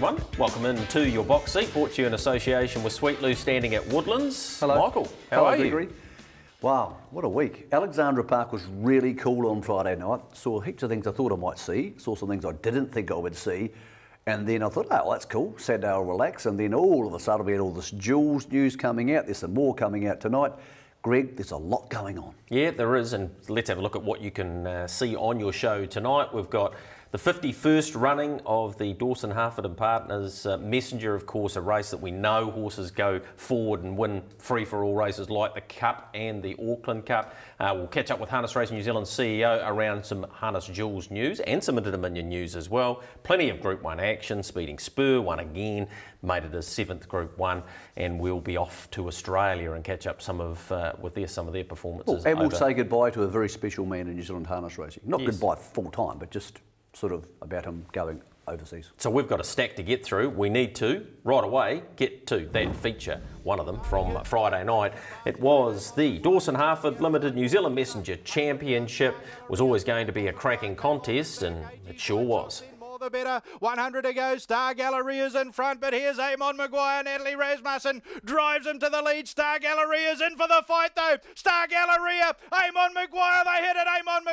everyone. Welcome into your box seat, brought to you in association with Sweetloo, standing at Woodlands. Hello. Michael, how are Gregory. you? Wow, what a week. Alexandra Park was really cool on Friday night. Saw heaps of things I thought I might see, saw some things I didn't think I would see, and then I thought, oh, well, that's cool. Saturday I'll relax, and then all of a sudden we had all this Jules news coming out. There's some more coming out tonight. Greg, there's a lot going on. Yeah, there is, and let's have a look at what you can see on your show tonight. We've got the 51st running of the Dawson Harford and Partners Messenger, of course, a race that we know horses go forward and win free-for-all races like the Cup and the Auckland Cup. We'll catch up with Harness Racing New Zealand CEO around some Harness Jules news and some Inter-Dominion news as well. Plenty of Group 1 action. Speeding Spur won again, made it his 7th Group 1, and we'll be off to Australia and catch up some of their performances. And we'll say goodbye to a very special man in New Zealand harness racing. Not Yes. goodbye full-time, but just sort of about him going overseas. So we've got a stack to get through. We need to, right away, get to that feature, one of them from Friday night. It was the Dawson Harford Limited New Zealand Messenger Championship. It was always going to be a cracking contest, and it sure was. The better, 100 to go. Star Galleria's in front, but here's Amon Maguire. Natalie Rasmussen drives him to the lead. Star Galleria's in for the fight though. Star Galleria, Amon Maguire, they hit it. Amon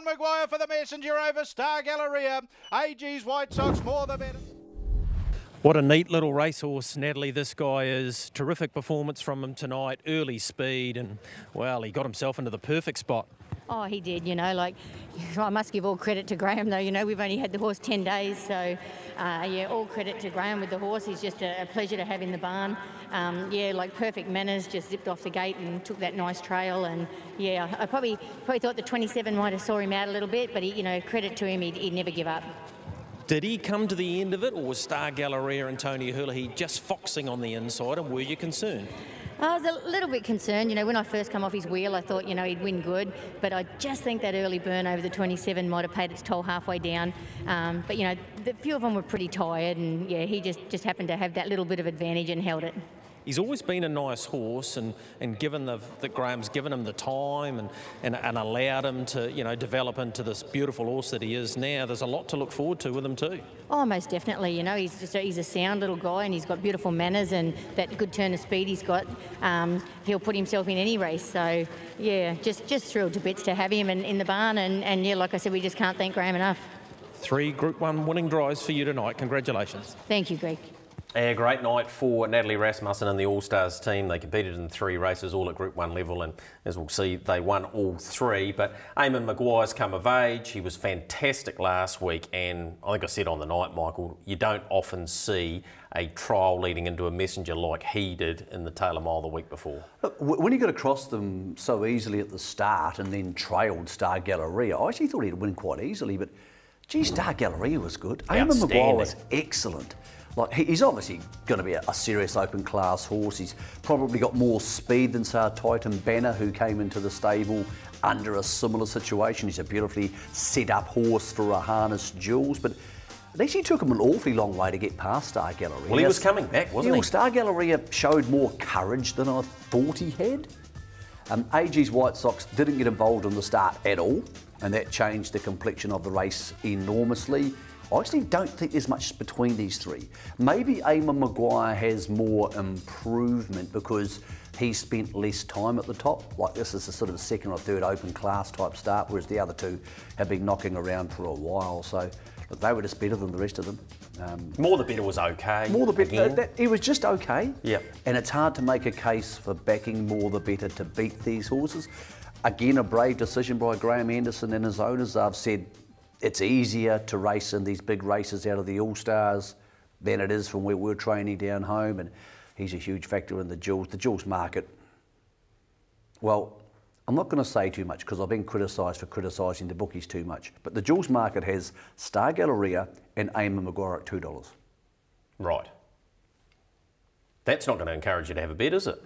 Maguire for the Messenger over Star Galleria. AG's White Sox, more the better. What a neat little racehorse, Natalie, this guy is. Terrific performance from him tonight, early speed, and, well, he got himself into the perfect spot. Oh, he did, I must give all credit to Graham, though. We've only had the horse 10 days, so, yeah, all credit to Graham with the horse. He's just a pleasure to have in the barn. Perfect manners, just zipped off the gate and took that nice trail. And, yeah, I probably thought the 27 might have saw him out a little bit, but, credit to him, he'd never give up. Did he come to the end of it, or was Star Galleria and Tony Hurley just foxing on the inside, and were you concerned? I was a little bit concerned. When I first come off his wheel, I thought, he'd win good. But I just think that early burn over the 27 might have paid its toll halfway down. The few of them were pretty tired, and, yeah, he just happened to have that little bit of advantage and held it. He's always been a nice horse, and given that Graham's given him the time and allowed him to, develop into this beautiful horse that he is now, there's a lot to look forward to with him too. Oh, most definitely. He's a sound little guy, and he's got beautiful manners and that good turn of speed he's got. He'll put himself in any race. So, yeah, just thrilled to bits to have him in the barn. And, yeah, like I said, we just can't thank Graham enough. 3 Group 1 winning drives for you tonight. Congratulations. Thank you, Greg. A great night for Natalie Rasmussen and the All-Stars team. They competed in 3 races, all at Group 1 level, and as we'll see, they won all 3. But Amon Maguire's come of age. He was fantastic last week, and I think I said on the night, Michael, you don't often see a trial leading into a messenger like he did in the Taylor Mile the week before. Look, when he got across them so easily at the start and then trailed Star Galleria, I actually thought he'd win quite easily, but gee, Star Galleria was good. Amon Maguire was excellent. He's obviously going to be a serious open class horse. He's probably got more speed than Sir Titan Banner, who came into the stable under a similar situation. He's a beautifully set up horse for a Harness Jules, but it actually took him an awfully long way to get past Star Galleria. Well, he was coming back, wasn't he? Star Galleria showed more courage than I thought he had. AG's White Sox didn't get involved on the start at all, and that changed the complexion of the race enormously. I actually don't think there's much between these 3. Maybe Amon Maguire has more improvement because he spent less time at the top. This is a sort of a 2nd or 3rd open class type start, whereas the other 2 have been knocking around for a while. So look, they were just better than the rest of them. More the better was okay. More the better. He was just okay. Yep. And it's hard to make a case for backing More the Better to beat these horses. Again, a brave decision by Graham Anderson and his owners. They've said it's easier to race in these big races out of the All-Stars than it is from where we're training down home, and he's a huge factor in the Jules. The Jules market, well, I'm not going to say too much because I've been criticised for criticising the bookies too much, but the Jules market has Star Galleria and Amon Maguire at $2. Right. That's not going to encourage you to have a bet, is it?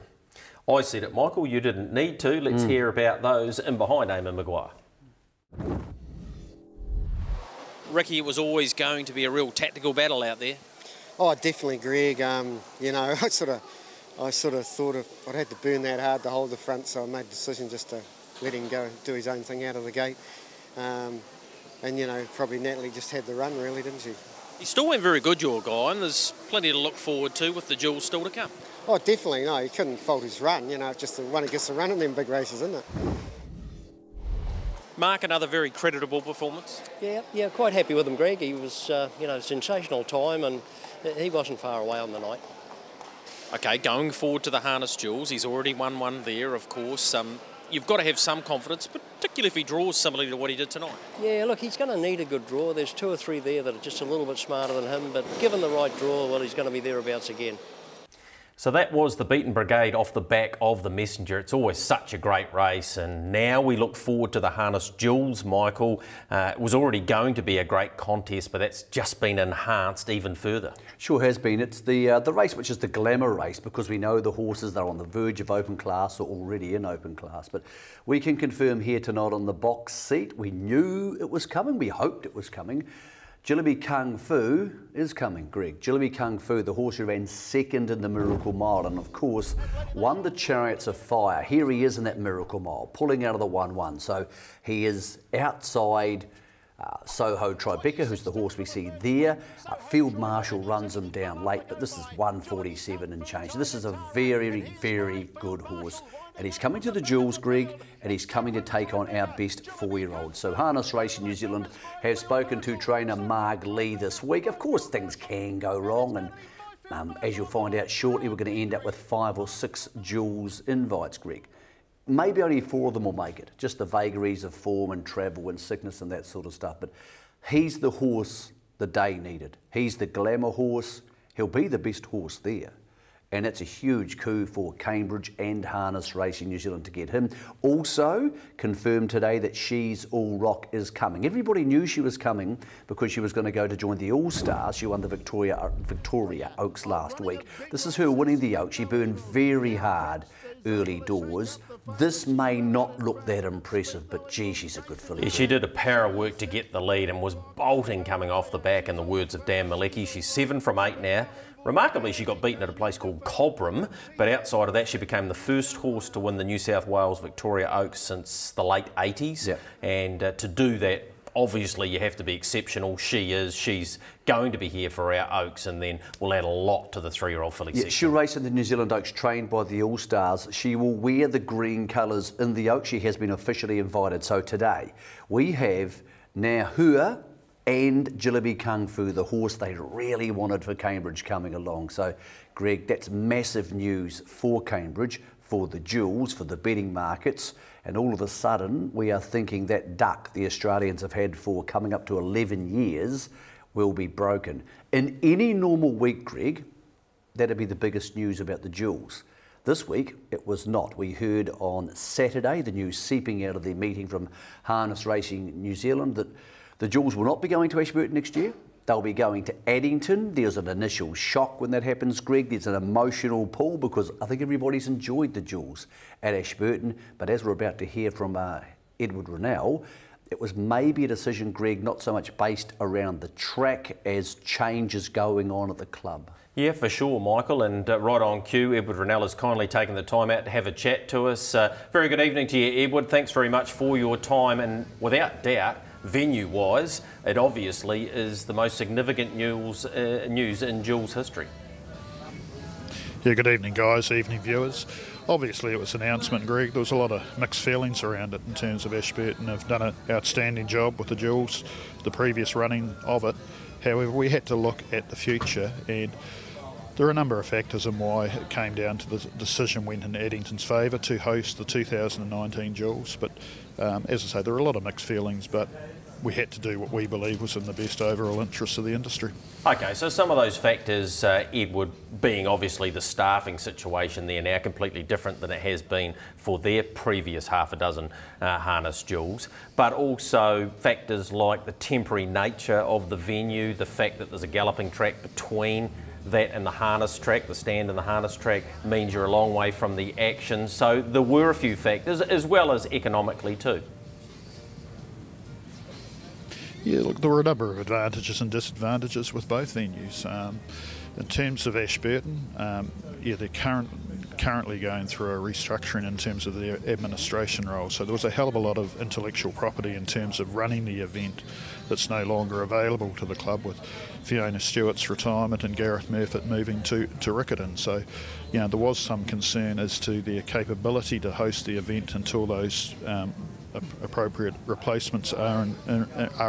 I said it, Michael, you didn't need to. Let's hear about those in behind Amon Maguire. Ricky, it was always going to be a real tactical battle out there. Oh, definitely, Greg. I sort of thought I'd had to burn that hard to hold the front, so I made the decision just to let him go, do his own thing out of the gate. And, probably Natalie just had the run, really, didn't she? He still went very good, your guy, and there's plenty to look forward to with the jewels still to come. Oh, definitely. No, he couldn't fault his run. You know, just the one who gets to run in them big races, isn't it? Mark, another very creditable performance. Yeah, quite happy with him, Greg. He was, sensational time, and he wasn't far away on the night. Okay, going forward to the harness jewels, he's already won one there, of course. You've got to have some confidence, particularly if he draws similarly to what he did tonight. Yeah, look, he's going to need a good draw. There's 2 or 3 there that are just a little bit smarter than him, but given the right draw, well, he's going to be thereabouts again. So that was the Beaten Brigade off the back of the Messenger. It's always such a great race, and now we look forward to the harness jewels, Michael. It was already going to be a great contest, but that's just been enhanced even further. Sure has been. It's the race which is the glamour race, because we know the horses that are on the verge of open class or already in open class. But we can confirm here tonight on the box seat, we knew it was coming, we hoped it was coming. Jillaby Kung Fu is coming, Greg. Jillaby Kung Fu, the horse who ran second in the Miracle Mile and, of course, won the Chariots of Fire. Here he is in that Miracle Mile, pulling out of the 1-1. So he is outside Soho Tribeca, who's the horse we see there. Field Marshal runs him down late, but this is 147 and change. This is a very, very good horse. And he's coming to the jewels, Greg, and he's coming to take on our best 4-year-old. So Harness Racing New Zealand have spoken to trainer Marg Lee this week. Of course, things can go wrong, and as you'll find out shortly, we're going to end up with 5 or 6 jewels invites, Greg. Maybe only 4 of them will make it, just the vagaries of form and travel and sickness and that sort of stuff. But he's the horse the day needed. He's the glamour horse. He'll be the best horse there. And it's a huge coup for Cambridge and Harness Racing New Zealand to get him. Also confirmed today that She's All Rock is coming. Everybody knew she was coming because she was going to go to join the All-Stars. She won the Victoria Oaks last week. This is her winning the Oaks. She burned very hard early doors. This may not look that impressive, but gee, she's a good filly. Yeah, she did a power of work to get the lead and was bolting coming off the back, in the words of Dan Malecki. She's 7 from 8 now. Remarkably, she got beaten at a place called Cobram, but outside of that, she became the first horse to win the New South Wales Victoria Oaks since the late 80s. Yep. And to do that, obviously, you have to be exceptional. She is. She's going to be here for our Oaks, and then we'll add a lot to the 3-year-old filly section. She'll race in the New Zealand Oaks, trained by the All-Stars. She will wear the green colours in the Oaks. She has been officially invited. So today, we have Nahua and Jillaby Kung Fu, the horse they really wanted for Cambridge, coming along. So, Greg, that's massive news for Cambridge, for the jewels, for the betting markets. And all of a sudden, we are thinking that duck the Australians have had for coming up to 11 years will be broken. In any normal week, Greg, that'd be the biggest news about the jewels. This week, it was not. We heard on Saturday, the news seeping out of the meeting from Harness Racing New Zealand, that the jewels will not be going to Ashburton next year. They'll be going to Addington. There's an initial shock when that happens, Greg. There's an emotional pull because I think everybody's enjoyed the jewels at Ashburton. But as we're about to hear from Edward Rennell, it was maybe a decision, Greg, not so much based around the track as changes going on at the club. Yeah, for sure, Michael, and right on cue, Edward Rennell has kindly taken the time out to have a chat to us. Very good evening to you, Edward. Thanks very much for your time, and without doubt, venue-wise, it obviously is the most significant news in Jules history. Yeah, good evening, guys, evening viewers. Obviously, it was an announcement, Greg. There was a lot of mixed feelings around it in terms of Ashburton have done an outstanding job with the Jules, the previous running of it. However, we had to look at the future, and there are a number of factors in why it came down to the decision went in Addington's favour to host the 2019 Jules. But as I say, there are a lot of mixed feelings, but we had to do what we believe was in the best overall interest of the industry. Okay, so some of those factors, Edward, being obviously the staffing situation there now completely different than it has been for their previous half a dozen harness jewels, but also factors like the temporary nature of the venue, the fact that there's a galloping track between that and the harness track, the stand and the harness track means you're a long way from the action. So there were a few factors, as well as economically too. Yeah, look, there were a number of advantages and disadvantages with both venues. In terms of Ashburton, yeah, the currently going through a restructuring in terms of their administration role. So there was a hell of a lot of intellectual property in terms of running the event that's no longer available to the club, with Fiona Stewart's retirement and Gareth Murfitt moving to Riccarton. So, you know, there was some concern as to their capability to host the event until those appropriate replacements are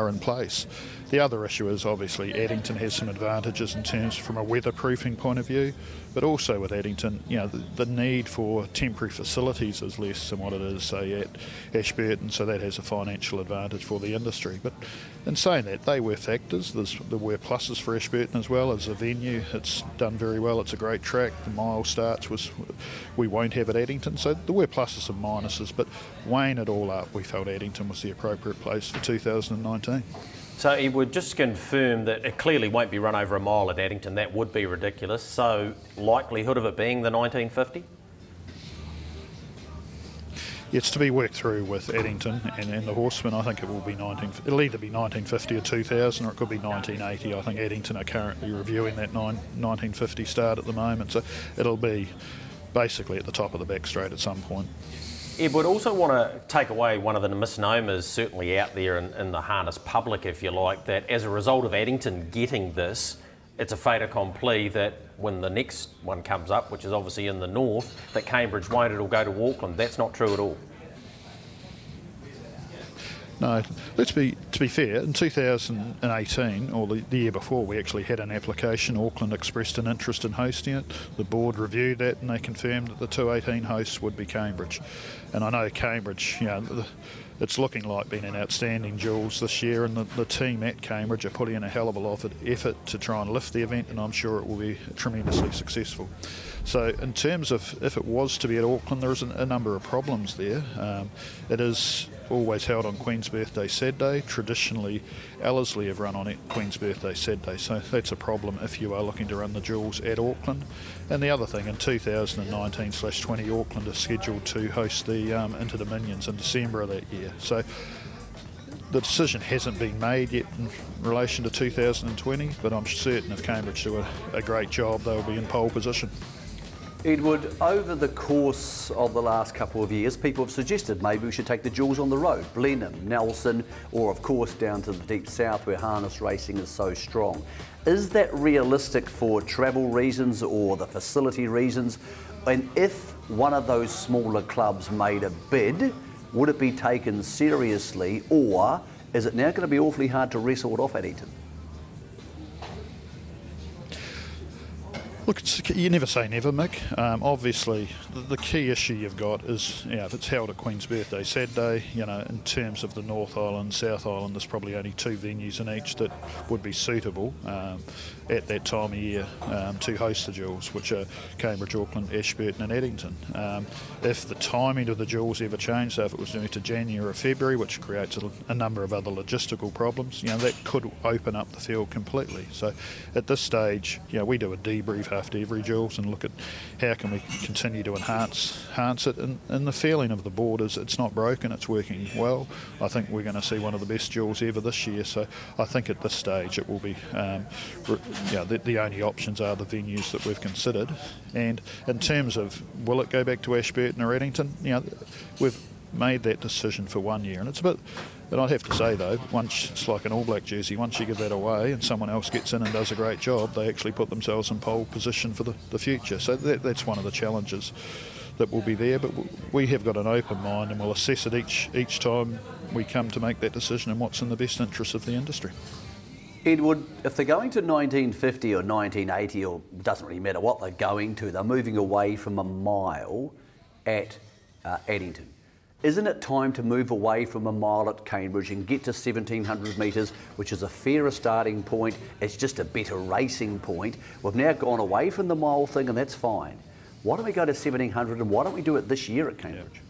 in place. The other issue is obviously Addington has some advantages in terms from a weatherproofing point of view, but also with Addington, you know, the need for temporary facilities is less than what it is, say, at Ashburton, so that has a financial advantage for the industry. But in saying that, they were factors. There were pluses for Ashburton as well as a venue. It's done very well. It's a great track. The mile starts we won't have at Addington, so there were pluses and minuses, but weighing it all up, we felt Addington was the appropriate place for 2019. So Edward, just confirm that it clearly won't be run over a mile at Addington. That would be ridiculous. So likelihood of it being the 1950? It's to be worked through with Addington and the horsemen. I think it will be it'll either be 1950 or 2000, or it could be 1980. I think Addington are currently reviewing that 1950 start at the moment. So it'll be basically at the top of the back straight at some point. Edward, also want to take away one of the misnomers certainly out there in the harness public, if you like, that as a result of Addington getting this, it's a fait accompli that when the next one comes up, which is obviously in the north, that Cambridge won't, it'll go to Auckland. That's not true at all. No, to be fair, in 2018, or the year before, we actually had an application. Auckland expressed an interest in hosting it. The board reviewed that and they confirmed that the 2018 hosts would be Cambridge. And I know Cambridge, you know, it's looking like being an outstanding Jules this year, and the team at Cambridge are putting in a hell of a lot of effort to try and lift the event, and I'm sure it will be tremendously successful. So in terms of if it was to be at Auckland, there is a number of problems there. It is always held on Queen's Birthday Saturday. Traditionally, Ellerslie have run on it Queen's Birthday Saturday, so that's a problem if you are looking to run the Jules at Auckland. And the other thing, in 2019/20, Auckland is scheduled to host the Inter-Dominions in December of that year. So the decision hasn't been made yet in relation to 2020, but I'm certain if Cambridge do a great job, they'll be in pole position. Edward, over the course of the last couple of years, people have suggested maybe we should take the Jules on the road, Blenheim, Nelson, or of course down to the deep south where harness racing is so strong. Is that realistic for travel reasons or the facility reasons? And if one of those smaller clubs made a bid, would it be taken seriously, or is it now going to be awfully hard to wrestle it off Addington? Look, you never say never, Mick. Obviously, the key issue you've got is, you know, if it's held at Queen's Birthday Saturday, you know, in terms of the North Island, South Island, there's probably only 2 venues in each that would be suitable at that time of year to host the Jules, which are Cambridge, Auckland, Ashburton and Addington. If the timing of the Jules ever changed, so if it was moved to January or February, which creates a number of other logistical problems, you know, that could open up the field completely. So at this stage, you know, we do a debrief after every Jules and look at how can we continue to enhance it, and the feeling of the board is it's not broken, it's working well. I think we're going to see one of the best Jules ever this year, so I think at this stage it will be the only options are the venues that we've considered. And in terms of will it go back to Ashburton or Addington, you know, we've made that decision for 1 year, and it's a bit. But I'd have to say though, once it's like an All Black jersey, once you give that away and someone else gets in and does a great job, they actually put themselves in pole position for the future. So that's one of the challenges that will be there. But we have got an open mind and we'll assess it each time we come to make that decision and what's in the best interest of the industry. Edward, if they're going to 1950 or 1980, or it doesn't really matter what they're going to, they're moving away from a mile at Addington. Isn't it time to move away from a mile at Cambridge and get to 1700 metres, which is a fairer starting point? It's just a better racing point. We've now gone away from the mile thing, and that's fine. Why don't we go to 1700, and why don't we do it this year at Cambridge?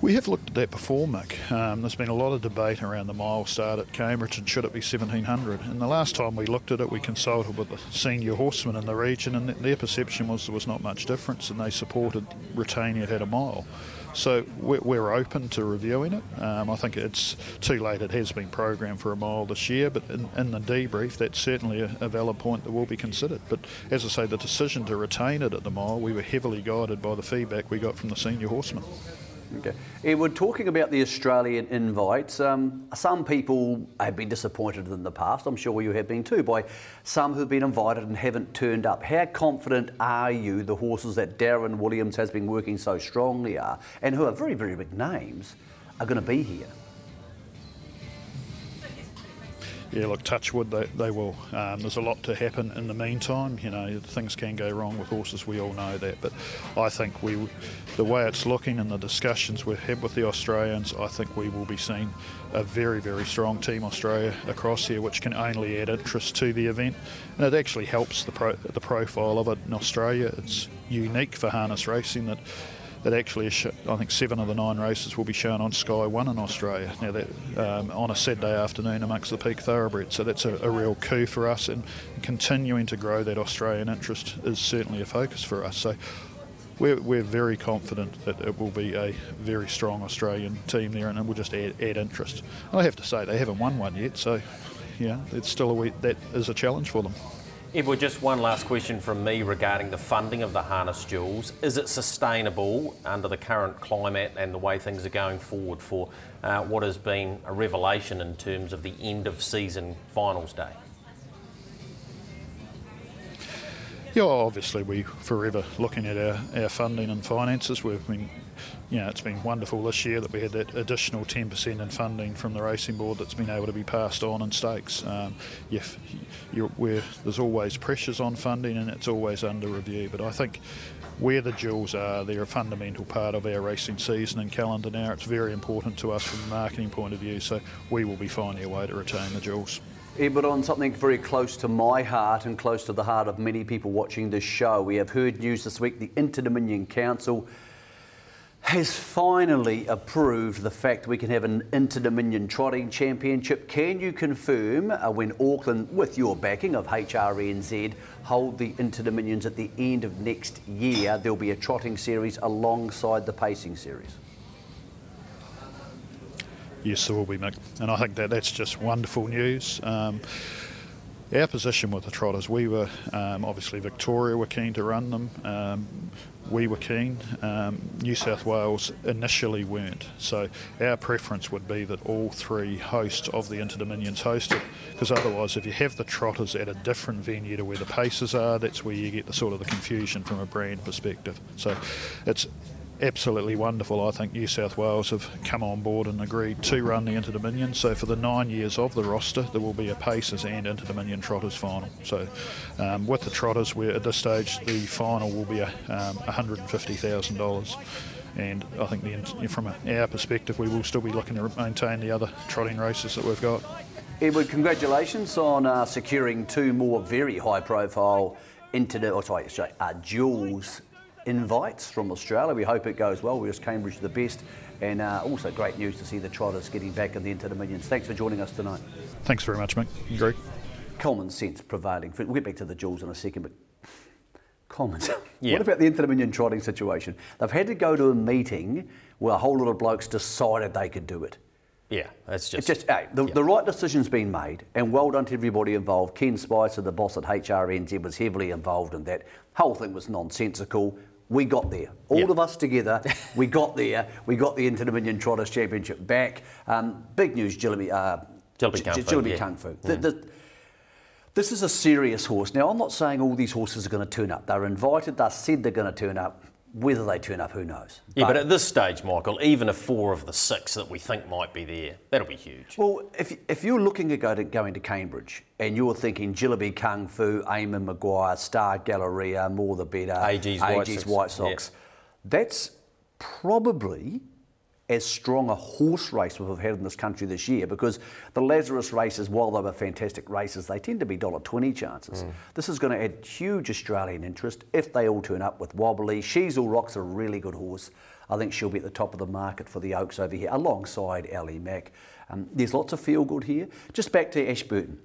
We have looked at that before, Mick. There's been a lot of debate around the mile start at Cambridge and should it be 1700. And the last time we looked at it, we consulted with the senior horsemen in the region, and their perception was there was not much difference, and they supported retaining it at a mile. So we're open to reviewing it. I think it's too late. It has been programmed for a mile this year, but in the debrief, that's certainly a valid point that will be considered. But as I say, the decision to retain it at the mile, we were heavily guided by the feedback we got from the senior horsemen. Okay. Edward, talking about the Australian invites, some people have been disappointed in the past, I'm sure you have been too, by some who've been invited and haven't turned up. How confident are you the horses that Darren Williams has been working so strongly are, and who are very, very big names, are going to be here? Yeah, look, touch wood, they will. There's a lot to happen in the meantime. You know, things can go wrong with horses, we all know that. But I think the way it's looking and the discussions we've had with the Australians, I think we will be seeing a very, very strong Team Australia across here, which can only add interest to the event. And it actually helps the profile of it in Australia. It's unique for harness racing that actually, I think 7 of the 9 races will be shown on Sky One in Australia. Now that on a Saturday afternoon amongst the peak thoroughbreds, so that's a real coup for us, and continuing to grow that Australian interest is certainly a focus for us. So we're very confident that it will be a very strong Australian team there, and it will just add interest. I have to say they haven't won one yet, so yeah, it's still that is a challenge for them. Edward, just one last question from me regarding the funding of the harness jewels. Is it sustainable under the current climate and the way things are going forward for what has been a revelation in terms of the end of season finals day? Yeah, obviously we're forever looking at our funding and finances. We've been, it's been wonderful this year that we had that additional 10% in funding from the racing board that's been able to be passed on in stakes. There's always pressures on funding and it's always under review, but I think where the jewels are, they're a fundamental part of our racing season and calendar now. It's very important to us from a marketing point of view, so we will be finding a way to retain the jewels. But on something very close to my heart and close to the heart of many people watching this show, we have heard news this week the Inter-Dominion Council has finally approved the fact we can have an Inter-Dominion Trotting Championship. Can you confirm when Auckland, with your backing of HRNZ, hold the Inter-Dominions at the end of next year, there'll be a trotting series alongside the pacing series? Yes, there will be, Mick, and I think that's just wonderful news. Our position with the trotters, we were obviously Victoria were keen to run them. We were keen. New South Wales initially weren't. So our preference would be that all 3 hosts of the Inter-Dominions host it, because otherwise if you have the trotters at a different venue to where the paces are, that's where you get the sort of the confusion from a brand perspective. So it's absolutely wonderful. I think New South Wales have come on board and agreed to run the Inter-Dominion. So for the 9 years of the roster, there will be a Pacers and Inter-Dominion Trotters final. So with the Trotters, at this stage, the final will be $150,000. And I think from our perspective, we will still be looking to maintain the other trotting races that we've got. Edward, congratulations on securing 2 more very high-profile jewels invites from Australia. We hope it goes well. We wish Cambridge the best, and also great news to see the trotters getting back in the Inter-Dominions. Thanks for joining us tonight. Thanks very much, Mick. Agree. Common sense prevailing. We'll get back to the jewels in a second, but common sense. Yeah. What about the Inter-Dominion trotting situation? They've had to go to a meeting where a whole lot of blokes decided they could do it. Yeah, that's just... It's just, hey, the right decision's been made, and well done to everybody involved. Ken Spicer, the boss at HRNZ, was heavily involved in that. Whole thing was nonsensical. We got there. All of us together, we got there. We got the Inter-Dominion Trotters Championship back. Big news, Jillaby Kung Fu. This is a serious horse. Now, I'm not saying all these horses are going to turn up. They're invited, they said they're going to turn up. Whether they turn up, who knows? Yeah, but at this stage, Michael, even if 4 of the 6 that we think might be there, that'll be huge. Well, if you're looking at going to Cambridge and you're thinking Jillaby Kung Fu, Eamon Maguire, Star Galleria, More the Better, AG's White Sox, that's probably as strong a horse race we've had in this country this year, because the Lazarus races, while they were fantastic races, they tend to be $1.20 chances. This is going to add huge Australian interest if they all turn up with Wobbly. She's All Rock's a really good horse. I think she'll be at the top of the market for the Oaks over here, alongside Ally Mack. There's lots of feel-good here. Just back to Ashburton.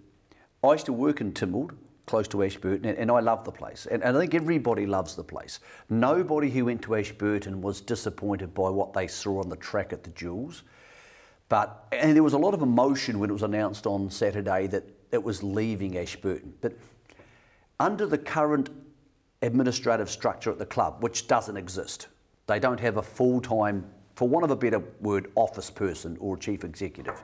I used to work in Tynwald, close to Ashburton, and I love the place. And I think everybody loves the place. Nobody who went to Ashburton was disappointed by what they saw on the track at the Jewels. And there was a lot of emotion when it was announced on Saturday that it was leaving Ashburton. But under the current administrative structure at the club, which doesn't exist, they don't have a full-time, for want of a better word, office person or chief executive.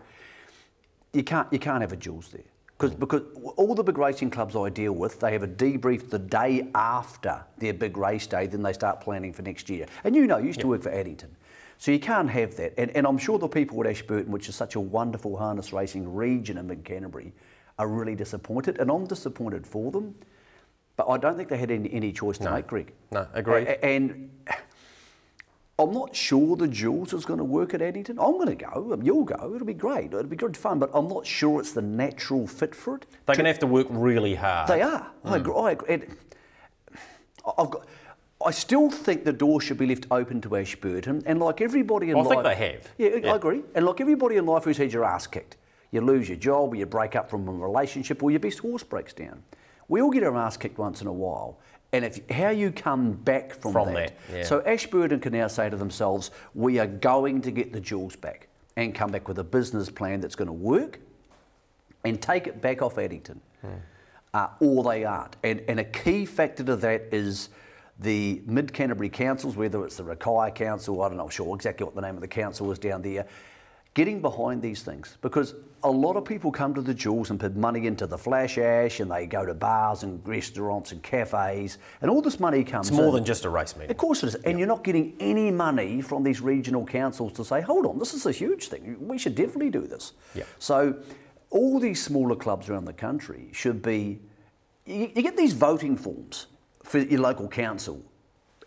You can't have a Jewels there. Because all the big racing clubs I deal with, they have a debrief the day after their big race day, then they start planning for next year. And you used to work for Addington. So you can't have that. And I'm sure the people at Ashburton, which is such a wonderful harness racing region in mid-Canterbury, are really disappointed. And I'm disappointed for them. But I don't think they had any choice to make, Greg. No, agreed. And I'm not sure the Jewels is going to work at Addington. I'm going to go. You'll go. It'll be great. It'll be good fun. But I'm not sure it's the natural fit for it. They're going to have to work really hard. They are. I agree. I still think the door should be left open to Ashburton, and like everybody in life... I think they have. Yeah, I agree. And like everybody in life who's had your ass kicked, you lose your job, or you break up from a relationship, or your best horse breaks down. We all get our ass kicked once in a while, and how you come back from that. Yeah. So Ashburton can now say to themselves, we are going to get the Jewels back, and come back with a business plan that's going to work, and take it back off Addington. Or they aren't. And a key factor to that is the Mid-Canterbury councils, whether it's the Rakai Council, I don't know sure exactly what the name of the council is down there, getting behind these things. Because a lot of people come to the Jewels and put money into the Flash Ash, and they go to bars and restaurants and cafes, and all this money comes in. It's more than just a race meeting. Of course it is. And you're not getting any money from these regional councils to say, hold on, this is a huge thing. We should definitely do this. Yep. So all these smaller clubs around the country should be... You get these voting forms for your local council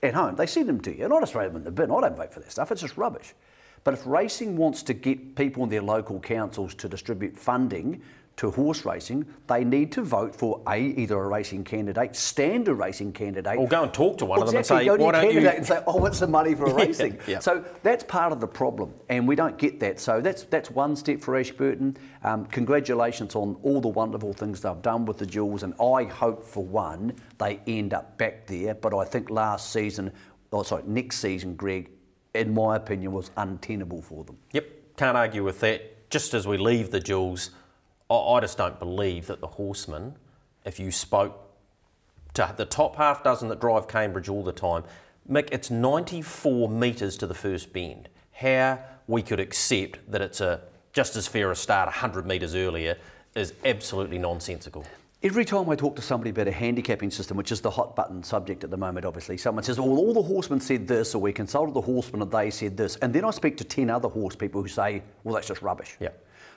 at home. They send them to you, and I just throw them in the bin. I don't vote for that stuff. It's just rubbish. But if racing wants to get people in their local councils to distribute funding to horse racing, they need to vote for either a racing candidate, stand a racing candidate, or go and talk to one of them and say, say, why don't you... and say, I want some money for racing. Yeah. So that's part of the problem, and we don't get that. So that's one step for Ashburton. Congratulations on all the wonderful things they've done with the Jewels, and I hope for one they end up back there. But I think next season, Greg, in my opinion, was untenable for them. Yep, can't argue with that. Just as we leave the Jewels, I just don't believe that the horsemen, if you spoke to the top half dozen that drive Cambridge all the time, Mick, it's 94 metres to the first bend. How we could accept that it's just as fair a start 100 metres earlier is absolutely nonsensical. Every time I talk to somebody about a handicapping system, which is the hot button subject at the moment, obviously, someone says, well, all the horsemen said this, or we consulted the horsemen and they said this. And then I speak to 10 other horse people who say, well, that's just rubbish. Yeah.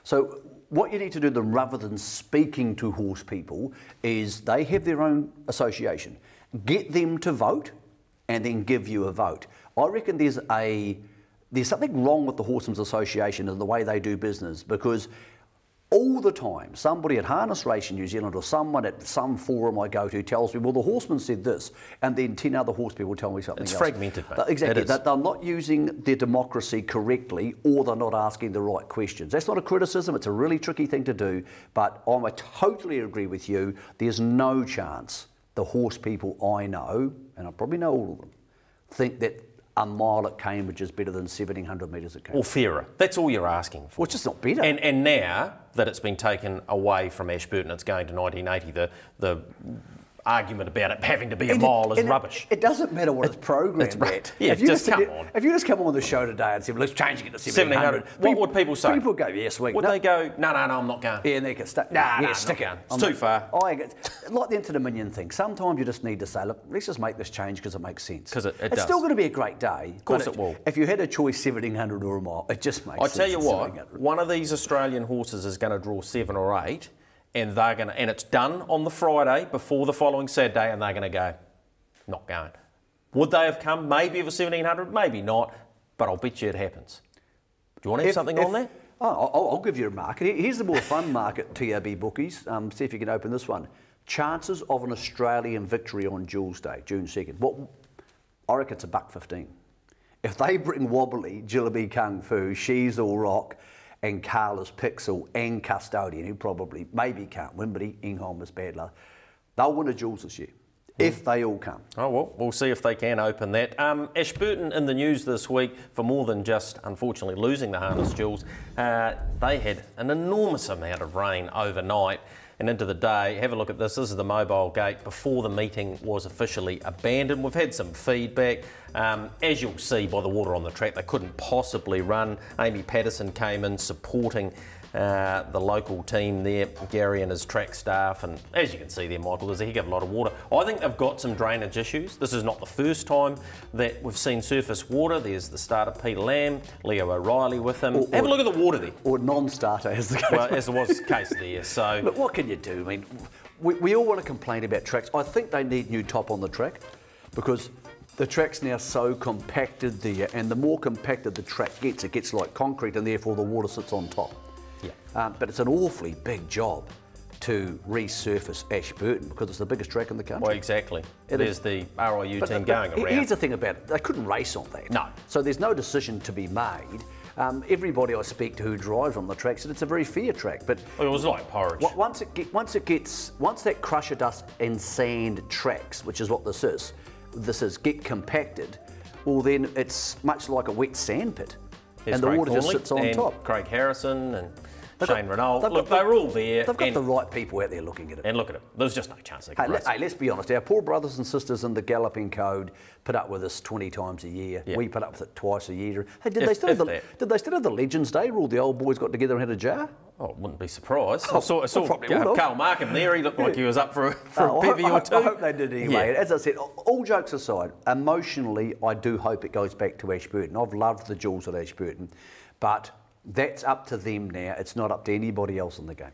So what you need to do then, rather than speaking to horse people, is they have their own association. Get them to vote and then give you a vote. I reckon there's something wrong with the Horsemen's Association and the way they do business, because all the time, somebody at Harness Racing New Zealand or someone at some forum I go to tells me, well, the horseman said this, and then 10 other horse people tell me something else. It's fragmented, mate. Exactly. They're not using their democracy correctly, or they're not asking the right questions. That's not a criticism. It's a really tricky thing to do, but I totally agree with you. There's no chance the horse people I know, and I probably know all of them, think that a mile at Cambridge is better than 1,700 metres at Cambridge. Or fairer. That's all you're asking for. Well, it's just not better. And now that it's been taken away from Ashburton, it's going to 1980, the argument about it having to be a mile is rubbish. It doesn't matter what it's programmed at. Yeah, just come on. If you just come on the show today and say, well, let's change it to 1,700. What would people say? People go, yeah, sweet. Would they go, no, I'm not going? Yeah, and they can stick. Stick it. It's too far. Like the Inter-Dominion thing. Sometimes you just need to say, look, let's just make this change because it makes sense. Because it does. It's still going to be a great day. Of course it will. If you had a choice 1,700 or a mile, it just makes sense. I tell you what, one of these Australian horses is going to draw 7 or 8, and it's done on the Friday before the following Saturday, and they're going to go, not going. Would they have come maybe of a 1,700? Maybe not, but I'll bet you it happens. Do you want to have something on that? I'll give you a market. Here's the more fun market, TAB bookies. See if you can open this one. Chances of an Australian victory on Jewels Day, June 2nd. I reckon it's $1.15. If they bring Wobbly, Jillaby Kung Fu, She's All Rock, and Carla's Pixel and Custodian, who probably maybe can't win, but Ingham was bad luck, they'll win a Jules this year. If they all come. Oh, well, we'll see if they can open that. Ashburton in the news this week for more than just, unfortunately, losing the harness jewels. They had an enormous amount of rain overnight and into the day. Have a look at this. This is the mobile gate before the meeting was officially abandoned. We've had some feedback. As you'll see by the water on the track, they couldn't possibly run. Amy Patterson came in supporting the local team there, Gary and his track staff, and as you can see there, Michael, there's a heck of a lot of water. I think they've got some drainage issues. This is not the first time that we've seen surface water. There's the starter Peter Lamb, Leo O'Reilly with him. Have a look at the water there. Or non-starter, as the case well, as was the case there. So, look, what can you do? I mean, we all want to complain about tracks. I think they need new top on the track because the track's now so compacted there, and the more compacted the track gets, it gets like concrete, and therefore the water sits on top. Yeah. But it's an awfully big job to resurface Ashburton because it's the biggest track in the country. Well, exactly. There's the RIU team going around. Here's the thing about it, they couldn't race on that. No. So there's no decision to be made. Everybody I speak to who drives on the track said it's a very fair track, but it was like porridge. Once that crusher dust and sand tracks, which is what this is, get compacted, well then it's much like a wet sand pit, and the water just sits on top. Craig Harrison and Shane Renault. Look, they're all there. They've got the right people out there looking at it. And look at it. There's just no chance they can race. Hey, let's be honest. Our poor brothers and sisters in the Galloping Code put up with us 20 times a year. Yeah. We put up with it twice a year. Hey, did they still have the Legends Day where all the old boys got together and had a jar? Oh, I wouldn't be surprised. I saw Carl Markham there. He looked like he was up for a bevy or two. I hope they did anyway. Yeah. As I said, all jokes aside, emotionally, I do hope it goes back to Ashburton. I've loved the Jules at Ashburton, but that's up to them now. It's not up to anybody else in the game.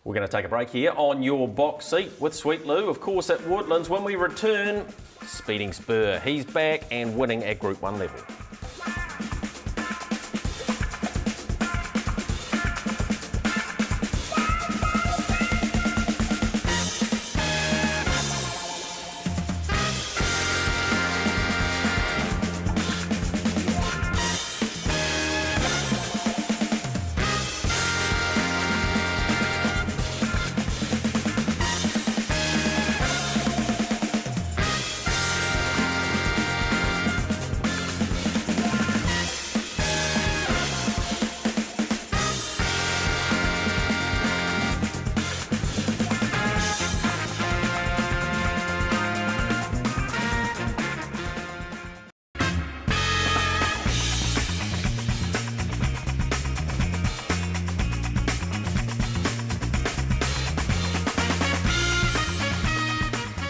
We're going to take a break here on your box seat with Sweet Lou, of course, at Woodlands. When we return, Speeding Spur. He's back and winning at Group 1 level.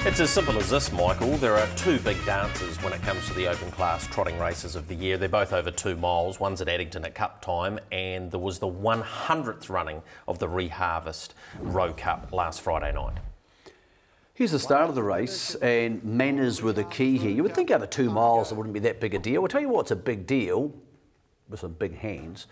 It's as simple as this, Michael. There are two big dances when it comes to the open class trotting races of the year. They're both over 2 miles. One's at Addington at Cup time, and there was the 100th running of the Reharvest Row Cup last Friday night. Here's the start of the race, and manners were the key here. You would think over 2 miles it wouldn't be that big a deal. I'll tell you what's a big deal, with some big hands.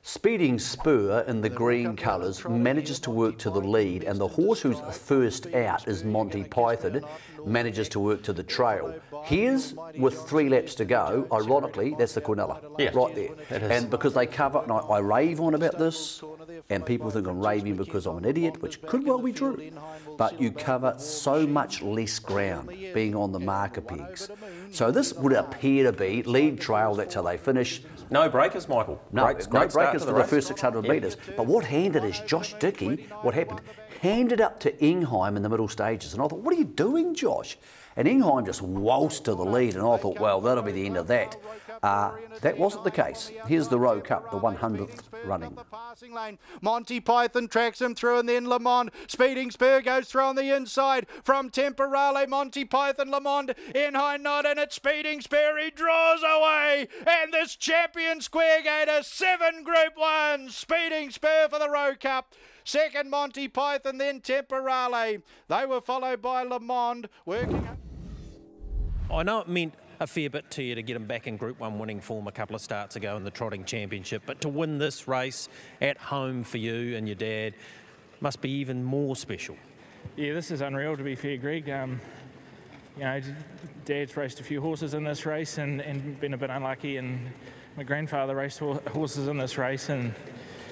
Speeding Spur in the green colours manages to work to the lead, and the horse who's first out is Monty Python, manages to work to the trail. Here's with 3 laps to go, ironically, that's the Quinella, right there. And because they cover, and I rave on about this, and people think I'm raving because I'm an idiot, which could well be true, but you cover so much less ground being on the marker pegs. So this would appear to be lead trail, that's how they finish. No breakers, Michael. No breakers for the first 600 metres. But what handed is Josh Dickey, what happened, handed up to Ingham in the middle stages. And I thought, what are you doing, Josh? And Ingham just waltzed to the lead, and I thought, well, that'll be the end of that. That wasn't the case. Here's the Row Cup, the 100th running. Monty Python tracks him through, and then Lamond. Speeding Spur goes through on the inside from Temporale. Monty Python, Lamond in high knot, and it's Speeding Spur. He draws away, and this champion Square Gator, 7 Group 1. Speeding Spur for the Row Cup. Second, Monty Python, then Temporale. They were followed by Lamond working. I know it meant a fair bit to you to get him back in Group 1 winning form a couple of starts ago in the Trotting Championship, but to win this race at home for you and your dad must be even more special. Yeah, this is unreal, to be fair, Greg. you know, Dad's raced a few horses in this race and been a bit unlucky, and my grandfather raced horses in this race, and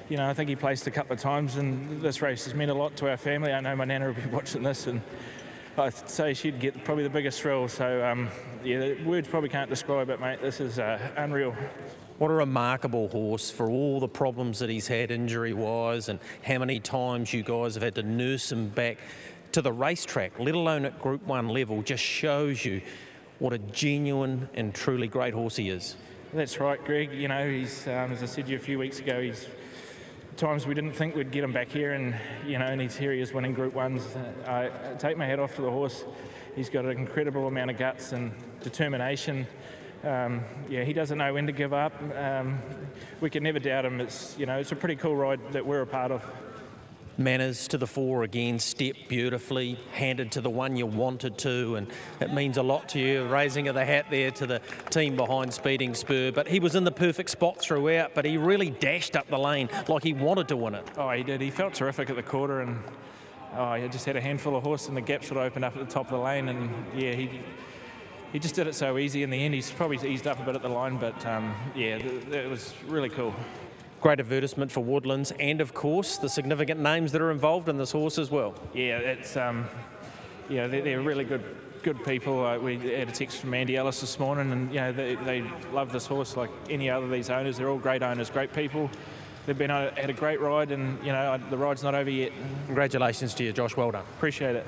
you know, I think he placed a couple of times, and this race has meant a lot to our family. I know my nana will be watching this, and I'd say she'd get probably the biggest thrill. So yeah, the words probably can't describe it, mate. This is unreal. What a remarkable horse for all the problems that he's had injury-wise, and how many times you guys have had to nurse him back to the racetrack, let alone at Group 1 level. Just shows you what a genuine and truly great horse he is. That's right, Greg. You know, he's, as I said to you a few weeks ago, he's times we didn't think we'd get him back here, and you know, and here he is winning Group 1s. I take my hat off to the horse. He's got an incredible amount of guts and determination. Yeah, he doesn't know when to give up. We can never doubt him. It's, you know, it's a pretty cool ride that we're a part of. Manners to the fore again, stepped beautifully, handed to the one you wanted to, and it means a lot to you. Raising of the hat there to the team behind Speeding Spur, but he was in the perfect spot throughout, but he really dashed up the lane like he wanted to win it. Oh, he did. He felt terrific at the quarter, and he just had a handful of horse, and the gaps would open up at the top of the lane, and yeah, he just did it so easy in the end. He's probably eased up a bit at the line, but yeah, it was really cool. Great advertisement for Woodlands, and of course the significant names that are involved in this horse as well. Yeah, it's yeah, they're really good people. We had a text from Andy Ellis this morning, and you know, they love this horse like any other of these owners. They're all great owners, great people. They've been had a great ride, and you know, the ride's not over yet. Congratulations to you, Josh. Well done. Appreciate it.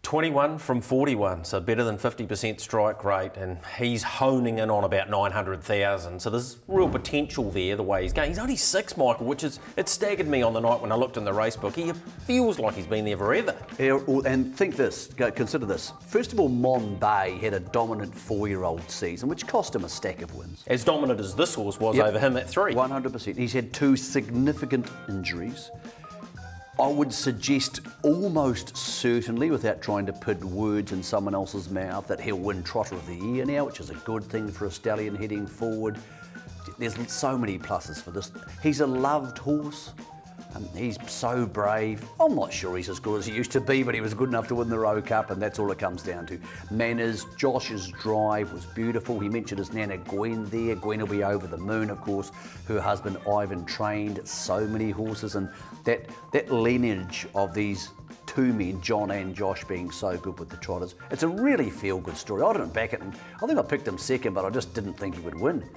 21 from 41, so better than 50% strike rate, and he's honing in on about 900,000. So there's real potential there the way he's going. He's only 6, Michael, which is, it staggered me on the night when I looked in the race book. He feels like he's been there forever. Yeah, and think this, consider this. First of all, Mon Bay had a dominant 4-year-old season, which cost him a stack of wins. As dominant as this horse was over him at 3. 100%. He's had 2 significant injuries. I would suggest almost certainly, without trying to put words in someone else's mouth, that he'll win Trotter of the Year now, which is a good thing for a stallion heading forward. There's so many pluses for this. He's a loved horse. He's so brave. I'm not sure he's as good as he used to be, but he was good enough to win the Rowe Cup, and that's all it comes down to. Manners, Josh's drive was beautiful. He mentioned his nana Gwen there. Gwen will be over the moon, of course. Her husband Ivan trained so many horses, and that lineage of these 2 men, John and Josh, being so good with the trotters. It's a really feel-good story. I didn't back it, and I think I picked him second, but I just didn't think he would win.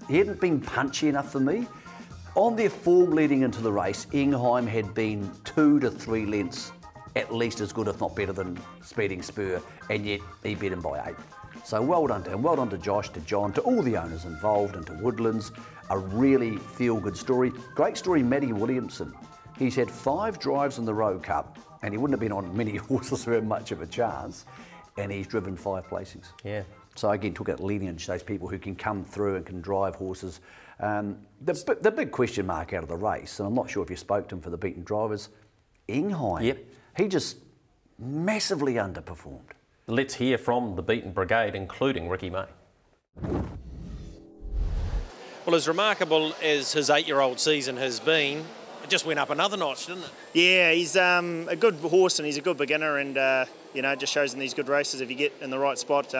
He hadn't been punchy enough for me. On their form leading into the race, Ingheim had been 2 to 3 lengths at least as good, if not better, than Speeding Spur, and yet he beat him by 8. So well done to him, well done to Josh, to John, to all the owners involved, and to Woodlands. A really feel-good story. Great story, Matty Williamson. He's had 5 drives in the Rowe Cup, and he wouldn't have been on many horses who had much of a chance, and he's driven 5 placings. Yeah. So again, talk about lineage, those people who can come through and can drive horses. The big question mark out of the race, and I'm not sure if you spoke to him for the beaten drivers, Ingheim. Yep. He just massively underperformed. Let's hear from the beaten brigade, including Ricky May. Well, as remarkable as his 8-year-old season has been, it just went up another notch, didn't it? Yeah, he's a good horse, and he's a good beginner, and you know, it just shows in these good races, if you get in the right spot,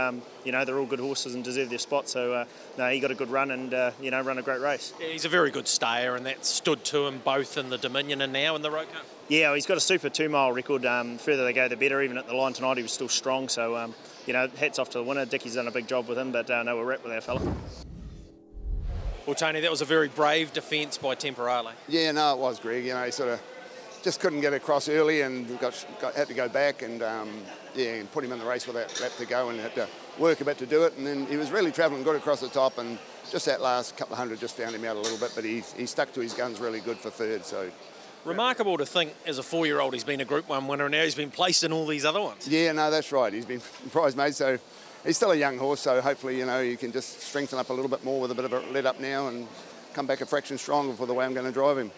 you know, they're all good horses and deserve their spot. So no, he got a good run and you know, run a great race. Yeah, he's a very good stayer, and that stood to him both in the Dominion and now in the Rowe Cup. Yeah, he's got a super 2-mile record. Further they go, the better. Even at the line tonight, he was still strong. So you know, hats off to the winner. Dickie's done a big job with him, but no, we're wrapped with our fella. Well, Tony, that was a very brave defence by Temporale. Yeah, no, it was, Greg. You know, he sort of just couldn't get across early and had to go back and, yeah, and put him in the race with that lap to go and had to work a bit to do it. And then he was really travelling good across the top, and just that last couple of hundred just found him out a little bit, but he stuck to his guns really good for third. So remarkable to think, as a 4-year-old, he's been a Group 1 winner, and now he's been placed in all these other ones. Yeah, no, that's right. He's been prize made, so he's still a young horse, so hopefully, you know, you can just strengthen up a little bit more with a bit of a let up now and come back a fraction stronger for the way I'm going to drive him.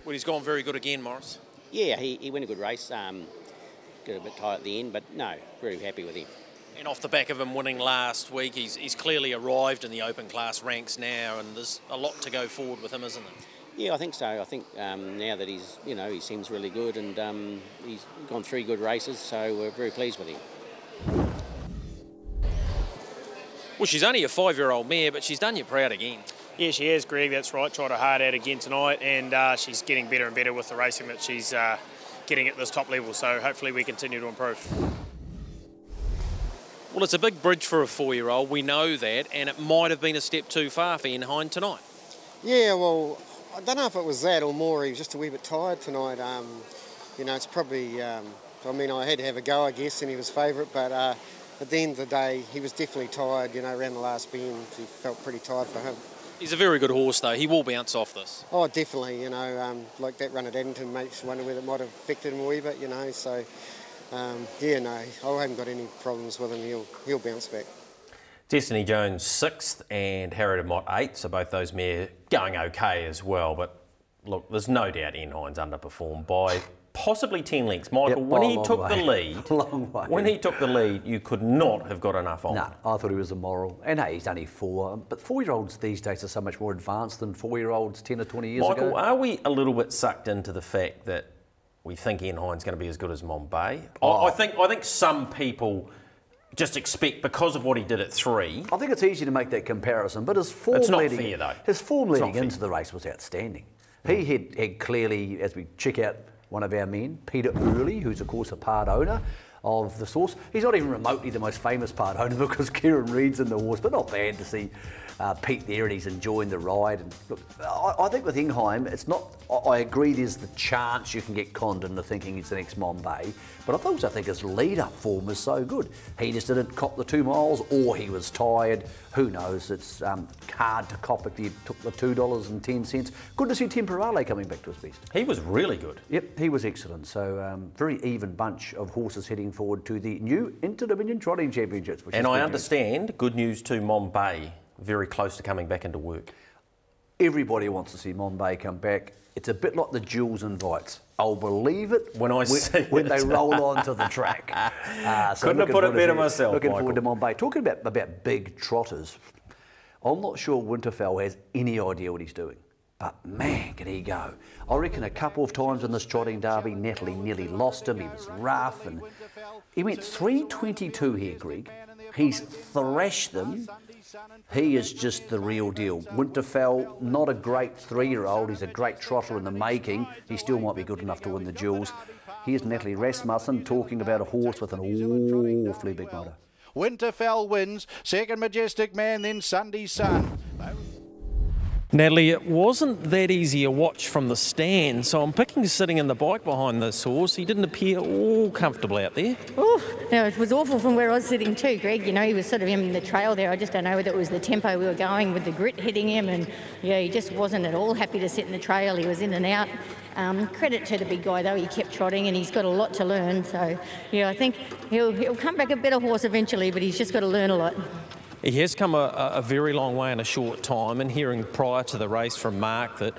Well, he's gone very good again, Morris. Yeah, he went a good race. Got a bit tight at the end, but no, very happy with him. And off the back of him winning last week, he's clearly arrived in the open class ranks now, and there's a lot to go forward with him, isn't there? Yeah, I think so. I think now that he's, he seems really good, and he's gone 3 good races, so we're very pleased with him. Well, she's only a 5-year-old mare, but she's done you proud again. Yeah, she is, Greg. That's right. Tried her hard out again tonight, and she's getting better and better with the racing that she's getting at this top level. So hopefully we continue to improve. Well, it's a big bridge for a 4-year-old. We know that, and it might have been a step too far for Ian Hine tonight. Yeah, well, I don't know if it was that or more. He was just a wee bit tired tonight. It's probably. I had to have a go, I guess, and he was favourite, but. At the end of the day, he was definitely tired, around the last bend. He felt pretty tired for him. He's a very good horse, though. He will bounce off this. Oh, definitely, like that run at Addington makes you wonder whether it might have affected him a wee bit, so, I haven't got any problems with him. He'll bounce back. Destiny Jones 6th and Harriet Mott 8th, so both those mares going okay as well. But look, there's no doubt Ian Hine's underperformed by possibly 10 lengths. Michael, Yep, when he long took way. the lead, Long way. when he took the lead, you could not have got enough on. No, I thought he was immoral. And hey, he's only 4. But 4-year-olds these days are so much more advanced than 4-year-olds 10 or 20 years Michael, ago. are we a little bit sucked into the fact that we think Ian Hine's going to be as good as Monbay? I think some people just expect, because of what he did at 3. I think it's easy to make that comparison, but his form It's not leading, fair, though. His form It's leading not into the race was outstanding. He had clearly, as we check out one of our men, Peter Early, who's of course a part owner of the horse. He's not even remotely the most famous part owner because Kieran Reid's in the horse, but not bad to see Pete there and he's enjoying the ride. And look, I think with Ingheim, it's not. I agree there's the chance you can get conned into thinking he's the next Monbay, but I also think his lead-up form is so good. He just didn't cop the 2 miles, or he was tired. Who knows? It's hard to cop if you took the $2.10. Good to see Temporale coming back to his best. He was really good. Yep, he was excellent. So very even bunch of horses heading forward to the new Inter-Dominion Trotting Championships. Which And is I good understand, good news to Monbay, very close to coming back into work. Everybody wants to see Monbay come back. It's a bit like the Jules invites. I'll believe it when they roll onto the track. Couldn't have put it better myself, Looking Michael. forward to Monbay. Talking about big trotters, I'm not sure Winterfell has any idea what he's doing. But man, can he go. I reckon a couple of times in this trotting derby, Natalie nearly lost him. He was rough, and he went 3.22 here, Greg. He's thrashed them. He is just the real deal. Winterfell, not a great 3-year-old. He's a great trotter in the making. He still might be good enough to win the Jewels. Here's Natalie Rasmussen talking about a horse with an awfully big motor. Winterfell wins. Second Majestic Man, then Sunday Sun. Natalie, it wasn't that easy a watch from the stand, so I'm picking sitting in the bike behind this horse. He didn't appear all comfortable out there. Oh, no, it was awful from where I was sitting too, Greg. He was sort of in the trail there. I just don't know whether it was the tempo we were going with the grit hitting him, and yeah, he just wasn't at all happy to sit in the trail. He was in and out. Credit to the big guy though, he kept trotting and he's got a lot to learn. So yeah, I think he'll come back a better horse eventually, but he's just got to learn a lot. He has come a very long way in a short time, and hearing prior to the race from Mark that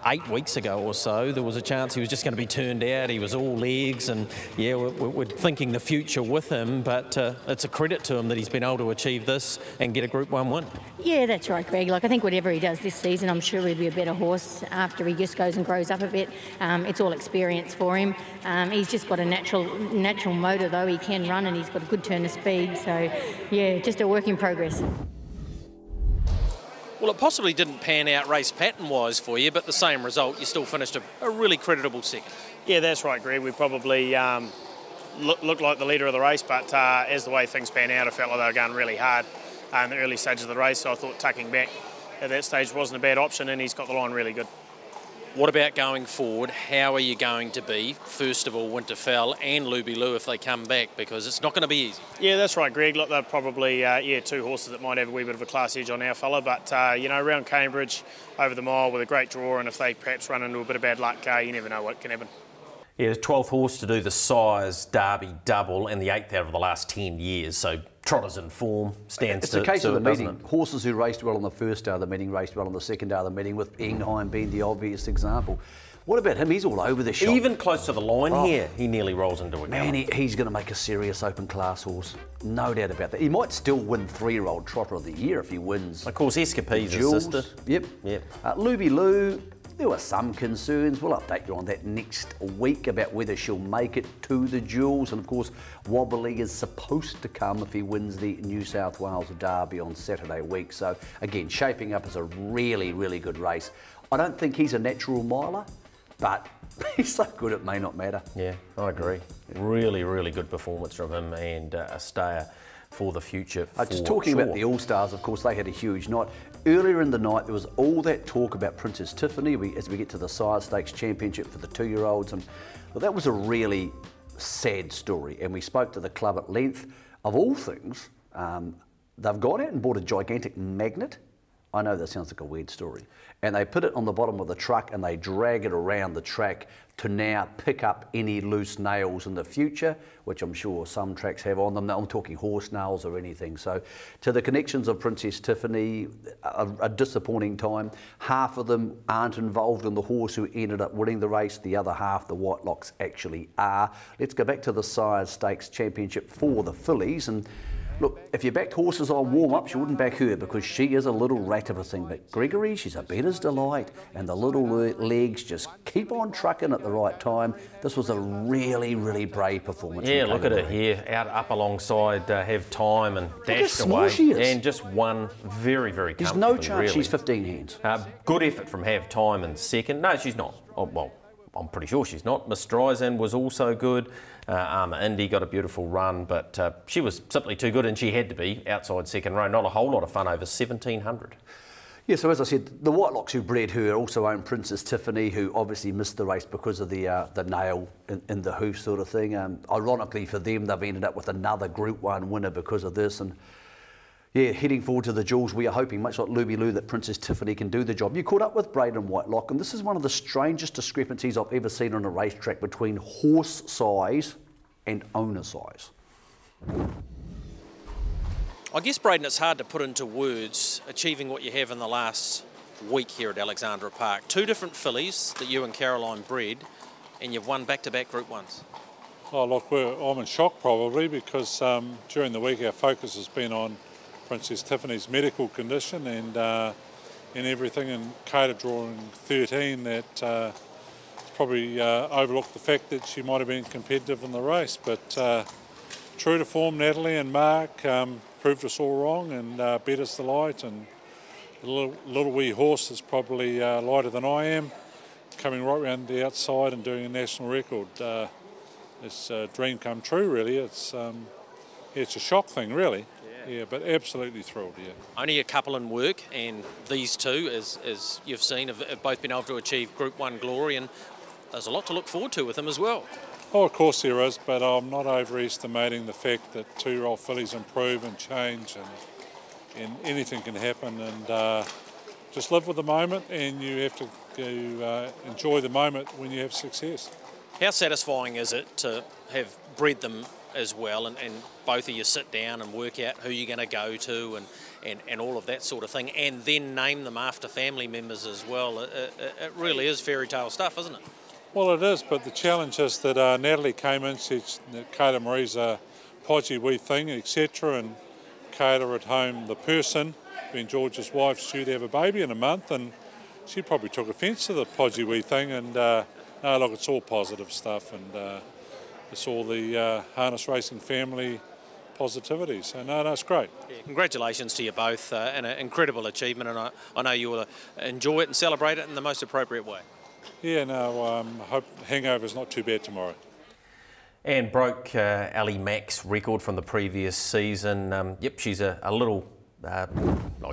8 weeks ago or so there was a chance he was just going to be turned out. He was all legs, and yeah, we're thinking the future with him, but it's a credit to him that he's been able to achieve this and get a Group 1 win. Yeah, that's right, Greg. I think whatever he does this season, I'm sure he'll be a better horse after he just goes and grows up a bit. It's all experience for him. He's just got a natural motor though. He can run and he's got a good turn of speed. So yeah, just a work in progress. Well, it possibly didn't pan out race pattern-wise for you, but the same result, you still finished a really creditable second. Yeah, that's right, Greg. We probably looked like the leader of the race, but as the way things pan out, I felt like they were going really hard in the early stages of the race, so I thought tucking back at that stage wasn't a bad option, and he's got the line really good. What about going forward? How are you going to be, first of all, Winterfell and Luby Lou if they come back? Because it's not going to be easy. Yeah, that's right, Greg. Look, they're probably, 2 horses that might have a wee bit of a class edge on our fella, but, around Cambridge, over the mile with a great draw, and if they perhaps run into a bit of bad luck, you never know what can happen. Yeah, the 12th horse to do the size Derby double and the 8th out of the last 10 years. So trotter's in form, stands It's to a case of the doesn't meeting. it? Horses who raced well on the first day of the meeting raced well on the second day of the meeting, with Ingheim being the obvious example. What about him? He's all over the shop. Even close to the line here, he nearly rolls into a Man, he's going to make a serious open class horse. No doubt about that. He might still win 3-year-old Trotter of the Year if he wins. Of course, Escapee's his sister. Yep. Luby Lou, there were some concerns. We'll update you on that next week about whether she'll make it to the Jewels. And of course, Wobbly is supposed to come if he wins the New South Wales Derby on Saturday week. So again, shaping up as a really, really good race. I don't think he's a natural miler, but he's so good it may not matter. Yeah, I agree. Really, really good performance from him, and a stayer for the future. Just talking about the All-Stars, of course, they had a huge night. Earlier in the night, there was all that talk about Princess Tiffany as we get to the Sire Stakes Championship for the 2-year-olds, and well, that was a really sad story. And we spoke to the club at length. Of all things, they've gone out and bought a gigantic magnet. I know that sounds like a weird story. And they put it on the bottom of the truck and they drag it around the track to now pick up any loose nails in the future, which I'm sure some tracks have on them. I'm talking horse nails or anything. So to the connections of Princess Tiffany, a disappointing time. Half of them aren't involved in the horse who ended up winning the race. The other half, the Whitelocks, actually are. Let's go back to the Sire Stakes Championship for the fillies. And look, if you backed horses on warm-up, you wouldn't back her because she is a little rat of a thing. But Gregory, she's a bettor's delight, and the little legs just keep on trucking at the right time. This was a really, really brave performance. Yeah, look at her here, up alongside Have Time and dashed away. She is. And just won very, very comfortably. There's no chance really. She's 15 hands. Good effort from Have Time in second. No, she's not. Oh, well, I'm pretty sure she's not. Miss Streisand was also good. Armour Indy got a beautiful run, but she was simply too good, and she had to be outside second row. Not a whole lot of fun over 1,700. Yeah, so as I said, the Whitelocks who bred her also own Princess Tiffany, who obviously missed the race because of the nail in the hoof sort of thing. Ironically for them, they've ended up with another Group 1 winner because of this. And yeah, heading forward to the Jewels, we are hoping, much like Luby Lou, that Princess Tiffany can do the job. You caught up with Braden Whitelock, and this is one of the strangest discrepancies I've ever seen on a racetrack between horse size and owner size. I guess, Braden, it's hard to put into words achieving what you have in the last week here at Alexandra Park. 2 different fillies that you and Caroline bred, and you've won back-to-back Group 1s. Oh, look, I'm in shock probably because during the week our focus has been on Princess Tiffany's medical condition and everything, and Kata drawing 13 that probably overlooked the fact that she might have been competitive in the race. But true to form, Natalie and Mark proved us all wrong and bet us the light. And the little wee horse is probably lighter than I am, coming right round the outside and doing a national record. It's a dream come true, really. It's a shock thing, really. Yeah, but absolutely thrilled, yeah. Only a couple in work, and these 2, as you've seen, have both been able to achieve Group 1 glory, and there's a lot to look forward to with them as well. Oh, of course there is, but I'm not overestimating the fact that 2-year-old fillies improve and change, and anything can happen, and just live with the moment, and you have to enjoy the moment when you have success. How satisfying is it to have bred them as well, and both of you sit down and work out who you're going to go to and all of that sort of thing, and then name them after family members as well? It really is fairy tale stuff, isn't it? Well, it is, but the challenge is that Natalie came in, said that Kata Marie's a podgy wee thing, etc., and Kata at home, the person, being George's wife, she'd have a baby in a month, and she probably took offence to the podgy wee thing, and no, look, it's all positive stuff, and it's all the harness racing family positivity. So, no, it's great. Yeah, congratulations to you both, and an incredible achievement, and I know you will enjoy it and celebrate it in the most appropriate way. Yeah, no, I hope hangover's not too bad tomorrow. And broke Ali Mack's record from the previous season. Yep, she's a little...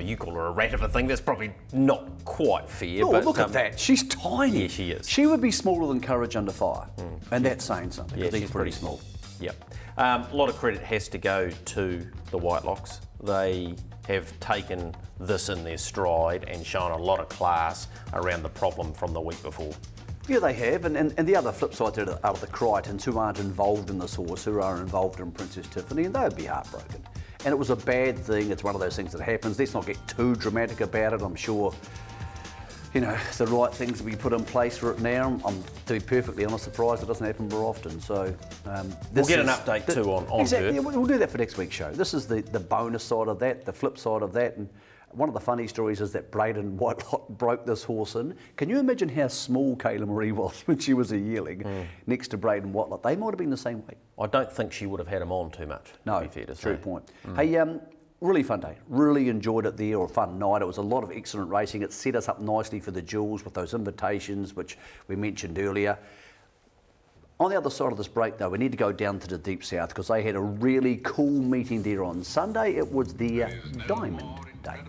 you call her a rat of a thing. That's probably not quite fair. Oh, but look at that. She's tiny. Yeah, she is. She would be smaller than Courage Under Fire. And that's saying something, because she's pretty small. Yep. A lot of credit has to go to the Whitelocks. They have taken this in their stride and shown a lot of class around the problem from the week before. Yeah, they have, and the other flip side to it are the Crichtons who aren't involved in this horse, who are involved in Princess Tiffany, and they would be heartbroken. And it was a bad thing. It's one of those things that happens. Let's not get too dramatic about it. I'm sure, you know, the right things to be put in place for it now. I'm, to be perfectly honest, surprised it doesn't happen more often. So we'll get an update too on exactly. her. Yeah, we'll do that for next week's show. This is the bonus side of that, the flip side of that. And one of the funny stories is that Braden Whitelott broke this horse in. Can you imagine how small Kayla Marie was when she was a yearling next to Braden Whitelott? They might have been the same weight. I don't think she would have had him on too much. No, to be fair to true say. point. Hey, really fun day. Really enjoyed it there, or a fun night. It was a lot of excellent racing. It set us up nicely for the Jewels with those invitations, which we mentioned earlier. On the other side of this break, though, we need to go down to the Deep South because they had a really cool meeting there on Sunday. It was the Diamond Day.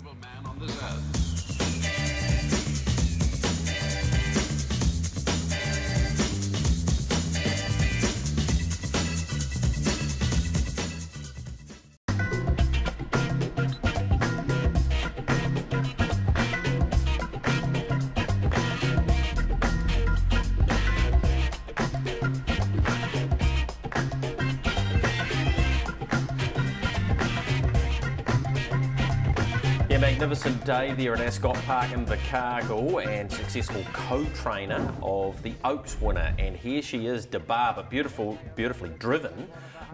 Magnificent day there at Ascot Park in Invercargill, and successful co-trainer of the Oaks winner. And here she is, DeBarber, beautifully driven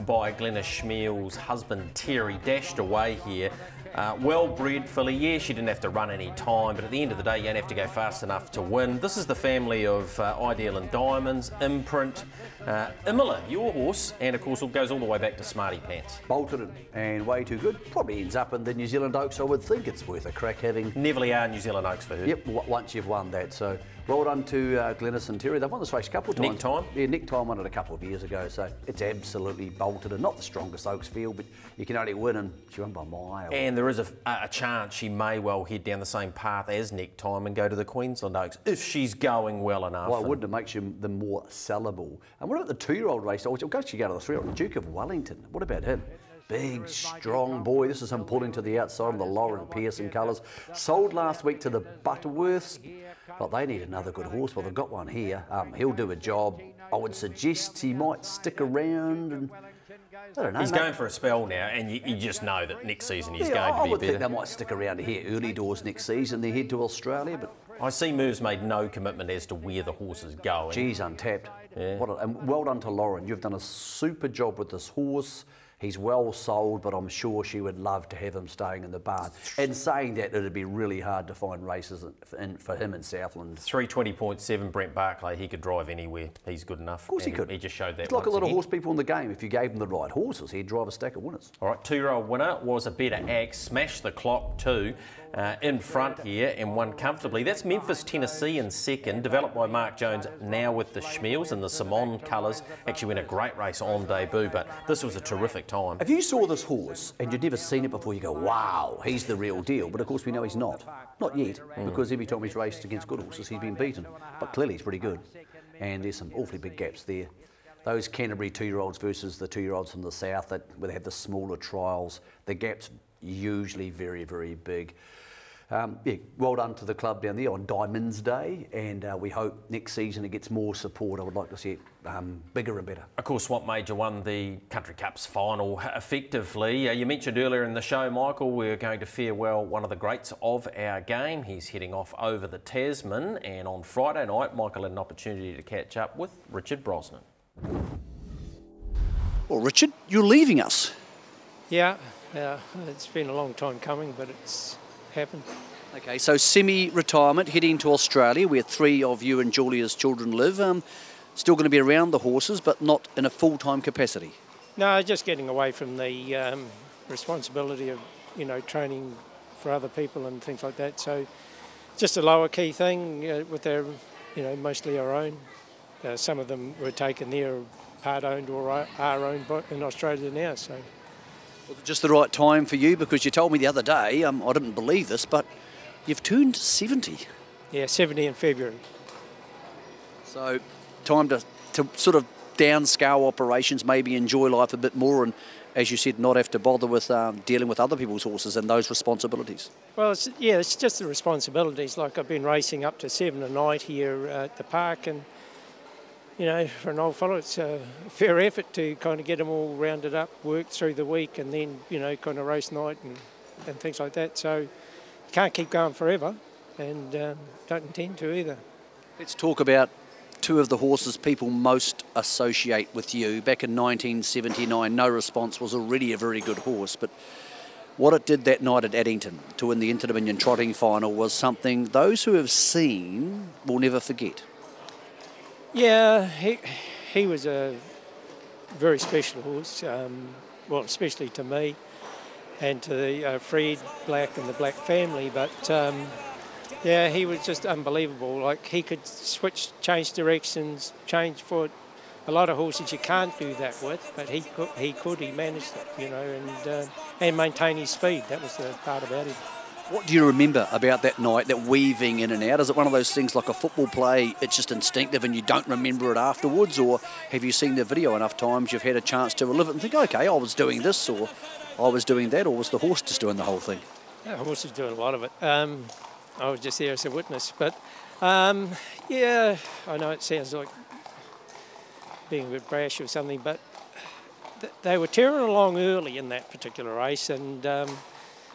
by Glenys Schmeal's husband Terry, dashed away here. Well-bred filly. Yeah, she didn't have to run any time, but at the end of the day, you don't have to go fast enough to win. This is the family of Ideal and Diamonds, Imprint, Imola, your horse, and of course it goes all the way back to Smarty Pants. Bolted and way too good. Probably ends up in the New Zealand Oaks. I would think it's worth a crack having. Neverly are New Zealand Oaks for her. Yep, once you've won that. So well done to Glenys and Terry. They've won this race a couple of times. Nick Time? Yeah, Nick Time won it a couple of years ago. So it's absolutely bolted and not the strongest Oaks field, but you can only win, and she won by a mile. And there is a chance she may well head down the same path as Nick Time and go to the Queensland Oaks if she's going well enough. Well, wouldn't it make them more sellable? And what about the 2-year-old race? Oh, go to the 3-year-old, the Duke of Wellington. What about him? Big, strong boy. This is him pulling to the outside of the Lauren Pearson colours. Sold last week to the Butterworths. Well, they need another good horse. Well, they've got one here. He'll do a job. I would suggest he might stick around and... I don't know. He's going for a spell now, and you just know that next season he's going to be I would better. think they might stick around here early doors next season. They head to Australia, but... I see Merv's made no commitment as to where the horse is going. Geez, untapped. Yeah. And well done to Lauren. You've done a super job with this horse. He's well sold, but I'm sure she would love to have him staying in the barn. And saying that, it'd be really hard to find races for him in Southland. 320.7, Brent Barclay, he could drive anywhere. He's good enough. Of course he could. He just showed that. It's like a lot of horse people in the game. If you gave him the right horses, he'd drive a stack of winners. All right, 2-year-old winner was a better axe, smashed the clock too. In front here and won comfortably. That's Memphis, Tennessee in second, developed by Mark Jones, now with the Schmeals and the Simon colours. Actually went a great race on debut, but this was a terrific time. If you saw this horse and you'd never seen it before, you go, wow, he's the real deal. But of course we know he's not. Not yet, because every time he's raced against good horses, he's been beaten. But clearly he's pretty good. And there's some awfully big gaps there. Those Canterbury 2-year-olds versus the 2-year-olds from the south, where they have the smaller trials, the gap's usually very, very big. Yeah, well done to the club down there on Diamonds Day, and we hope next season it gets more support. I would like to see it bigger and better. Of course, Swamp Major won the Country Cups final effectively. You mentioned earlier in the show, Michael, we're going to farewell one of the greats of our game. He's heading off over the Tasman, and on Friday night, Michael had an opportunity to catch up with Richard Brosnan. Well, Richard, you're leaving us. Yeah, it's been a long time coming, but it's happened. Okay, so semi-retirement, heading to Australia, where 3 of you and Julia's children live. Still going to be around the horses, but not in a full-time capacity. No, just getting away from the responsibility of, training for other people and things like that. So, just a lower key thing with their, mostly our own. Some of them were taken there, part owned or are owned in Australia now. So. Was it just the right time for you? Because you told me the other day, I didn't believe this, but you've turned 70. Yeah, 70 in February. So time to sort of downscale operations, maybe enjoy life a bit more and, as you said, not have to bother with dealing with other people's horses and those responsibilities. Well, it's just the responsibilities. Like I've been racing up to 7 a night here at the park, and for an old fellow, it's a fair effort to kind of get them all rounded up, work through the week, and then, kind of race night and things like that. So you can't keep going forever. and don't intend to either. Let's talk about two of the horses people most associate with you. Back in 1979, No Response was already a very good horse, but what it did that night at Addington to win the Inter-Dominion Trotting Final was something those who have seen will never forget. Yeah, he was a very special horse, well, especially to me and to the Fred Black and the Black family, but yeah, he was just unbelievable. Like, he could change directions, change foot. A lot of horses you can't do that with, but he managed it, you know, and maintain his speed. That was the part about him. What do you remember about that night, that weaving in and out? Is it one of those things like a football play, it's just instinctive and you don't remember it afterwards? Or have you seen the video enough times you've had a chance to relive it and think, okay, I was doing this or I was doing that, or was the horse just doing the whole thing? Yeah, the horse was doing a lot of it. I was just there as a witness. But, yeah, I know it sounds like being a bit brash or something, but they were tearing along early in that particular race, and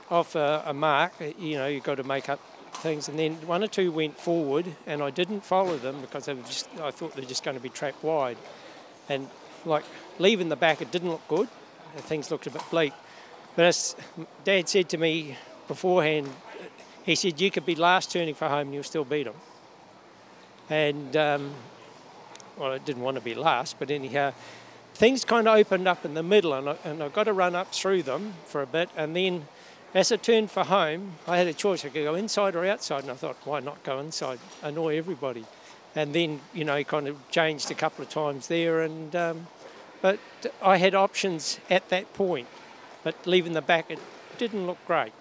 off a mark, you know, you've got to make up things, and then one or two went forward, and I didn't follow them because I thought they were just going to be trapped wide. And, like, leaving the back, it didn't look good. Things looked a bit bleak. But as Dad said to me beforehand, he said, you could be last turning for home and you'll still beat them. And, well, I didn't want to be last, but anyhow, things kind of opened up in the middle, and I got to run up through them for a bit, and then as I turned for home, I had a choice. I could go inside or outside, and I thought, why not go inside, annoy everybody? And then, you know, kind of changed a couple of times there, and but I had options at that point, but leaving the back, it didn't look great.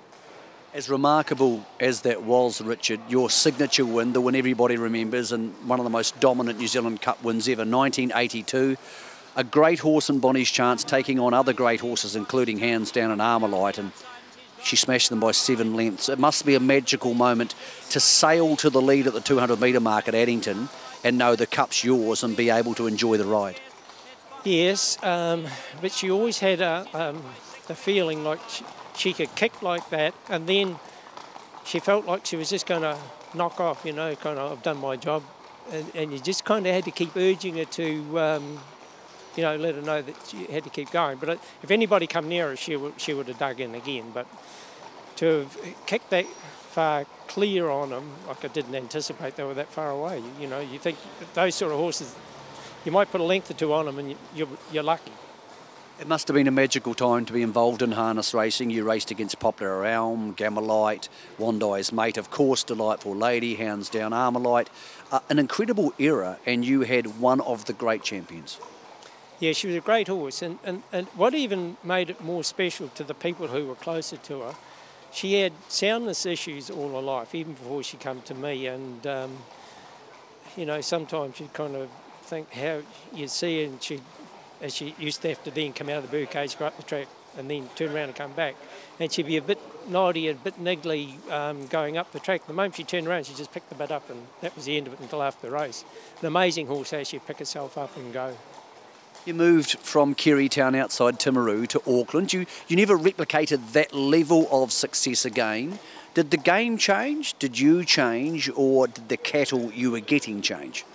As remarkable as that was, Richard, your signature win, the one everybody remembers, and one of the most dominant New Zealand Cup wins ever, 1982. A great horse in Bonnie's Chance taking on other great horses, including Hands Down and Armalite, and she smashed them by 7 lengths. It must be a magical moment to sail to the lead at the 200-metre mark at Addington and know the Cup's yours and be able to enjoy the ride. Yes, but she always had the feeling like she could kick like that, and then she felt like she was just going to knock off, you know, kind of, I've done my job. And you just kind of had to keep urging her to, you know, let her know that she had to keep going. But if anybody come near her, she would have dug in again. But to have kicked that far clear on them, like I didn't anticipate they were that far away. You know, you think those sort of horses, you might put a length or two on them and you're lucky. It must have been a magical time to be involved in harness racing. You raced against Popular Elm, Gamelite, Wandai's Mate, of course, Delightful Lady, Hounds Down, Armalite. An incredible era, and you had one of the great champions. Yeah, she was a great horse, and what even made it more special to the people who were closer to her, she had soundness issues all her life, even before she came to me, and, you know, sometimes you'd kind of think how you'd see her, and she used to have to then come out of the bird cage, go up the track, and then turn around and come back. And she'd be a bit noddy, a bit niggly going up the track. The moment she turned around, she just picked the bit up, and that was the end of it until after the race. An amazing horse, how she'd pick herself up and go. You moved from Kerry Town outside Timaru to Auckland. You never replicated that level of success again. Did the game change? Did you change? Or did the cattle you were getting change?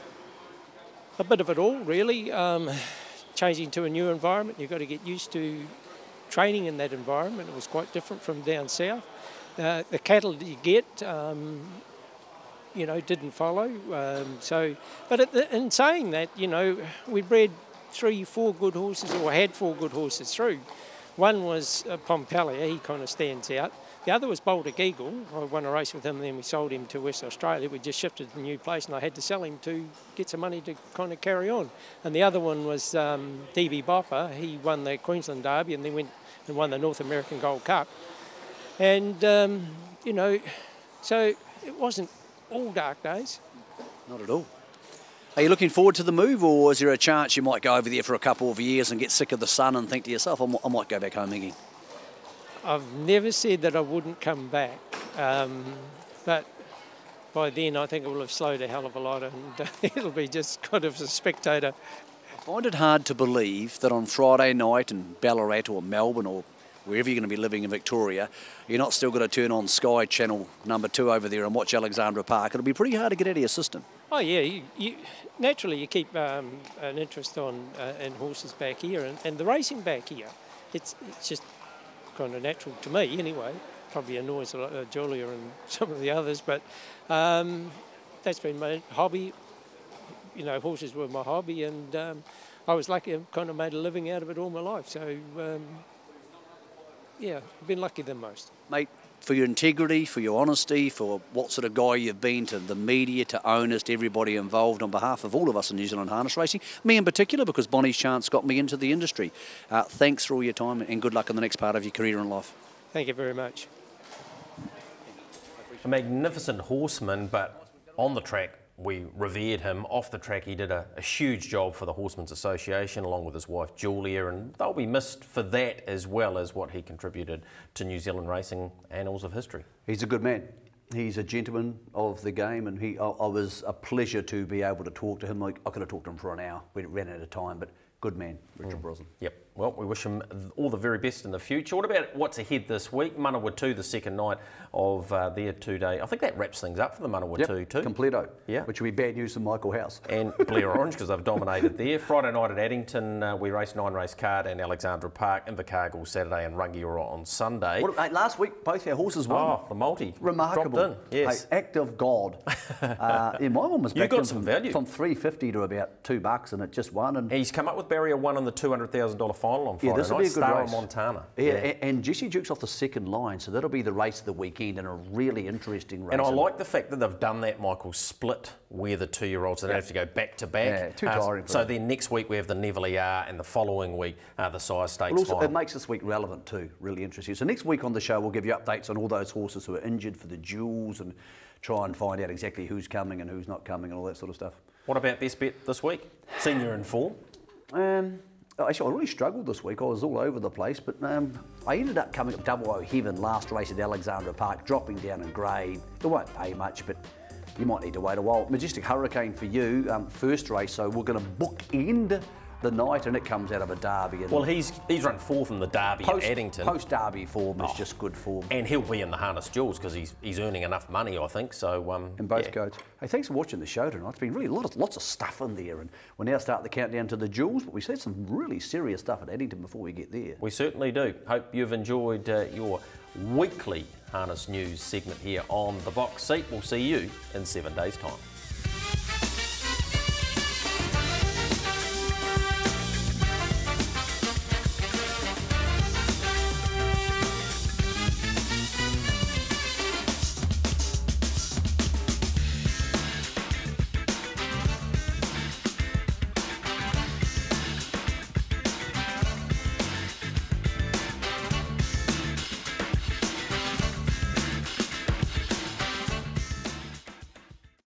A bit of it all, really. Changing to a new environment, you've got to get used to training in that environment. It was quite different from down south. The cattle that you get, you know, didn't follow. But in saying that, you know, we bred 3-4 good horses, or had 4 good horses through. One was Pompelia, he kind of stands out. The other was Baltic Eagle. I won a race with him, and then we sold him to West Australia. We just shifted to a new place, and I had to sell him to get some money to kind of carry on. And the other one was DB Bopper. He won the Queensland Derby and then went and won the North American Gold Cup. And, you know, so it wasn't all dark days. Not at all. Are you looking forward to the move, or is there a chance you might go over there for a couple of years and get sick of the sun and think to yourself, I might go back home again? I've never said that I wouldn't come back, but by then I think it will have slowed a hell of a lot, and it'll be just kind of a spectator. I find it hard to believe that on Friday night in Ballarat or Melbourne or wherever you're going to be living in Victoria, you're not still going to turn on Sky Channel number 2 over there and watch Alexandra Park. It'll be pretty hard to get out of your system. Oh yeah, you naturally you keep an interest in horses back here and the racing back here. It's just kind of natural to me anyway. Probably annoys Julia and some of the others, but that's been my hobby. You know, horses were my hobby, and I was lucky. I kind of made a living out of it all my life. So yeah, I've been lucky than most, mate. For your integrity, for your honesty, for what sort of guy you've been to the media, to owners, to everybody involved on behalf of all of us in New Zealand harness racing, me in particular, because Bonnie's chance got me into the industry. Thanks for all your time and good luck in the next part of your career in life. Thank you very much. A magnificent horseman, but on the track we revered him. Off the track he did a huge job for the Horsemen's Association along with his wife Julia, and they'll be missed for that as well as what he contributed to New Zealand racing annals of history. He's a good man. He's a gentleman of the game, and I was a pleasure to be able to talk to him. Like, I could have talked to him for an hour. We ran out of time, but good man, Richard Brosnan. Yep. Well, we wish him all the very best in the future. What about what's ahead this week? Manawa 2, the second night of their 2-day. I think that wraps things up for the Manawa 2 too. Completo. Yeah. Which will be bad news for Michael House. And Blair Orange, because they've dominated there. Friday night at Addington, we race 9-race card and Alexandra Park, Invercargill Saturday and Rangiora on Sunday. Last week, both our horses won. Oh, the multi. Remarkable. Dropped in, yes. Hey, act of God. My one was back got some value. From $3.50 to about $2, and it just won. And he's come up with barrier 1 in the $200,000 final on Friday night. Be a good Star race. Montana. Yeah, and Jesse Duke's off the second line, so that'll be the race of the weekend and a really interesting race. And I like the fact that they've done that, Michael, split where the 2-year-olds, they don't have to go back to back. Yeah, too tiring. So then next week we have the Neville ER and the following week the Sires Stakes also, final. it makes this week relevant too, really interesting. So next week on the show we'll give you updates on all those horses who are injured for the duels and try and find out exactly who's coming and who's not coming and all that sort of stuff. What about best bet this week? Senior in form? Actually, I really struggled this week. I was all over the place, but I ended up coming up double O Heaven last race at Alexandra Park, dropping down in grade. It won't pay much, but you might need to wait a while. Majestic Hurricane for you, first race, so we're going to bookend the night, and it comes out of a derby. And well, he's run 4th in the derby at Addington. Post-derby form is just good form. And he'll be in the harness jewels because he's earning enough money, I think. So in both codes. Hey, thanks for watching the show tonight. It's been really lots of stuff in there, and we're now starting the countdown to the jewels. But we said some really serious stuff at Addington before we get there. We certainly do. Hope you've enjoyed your weekly harness news segment here on The Box Seat. We'll see you in 7 days' time.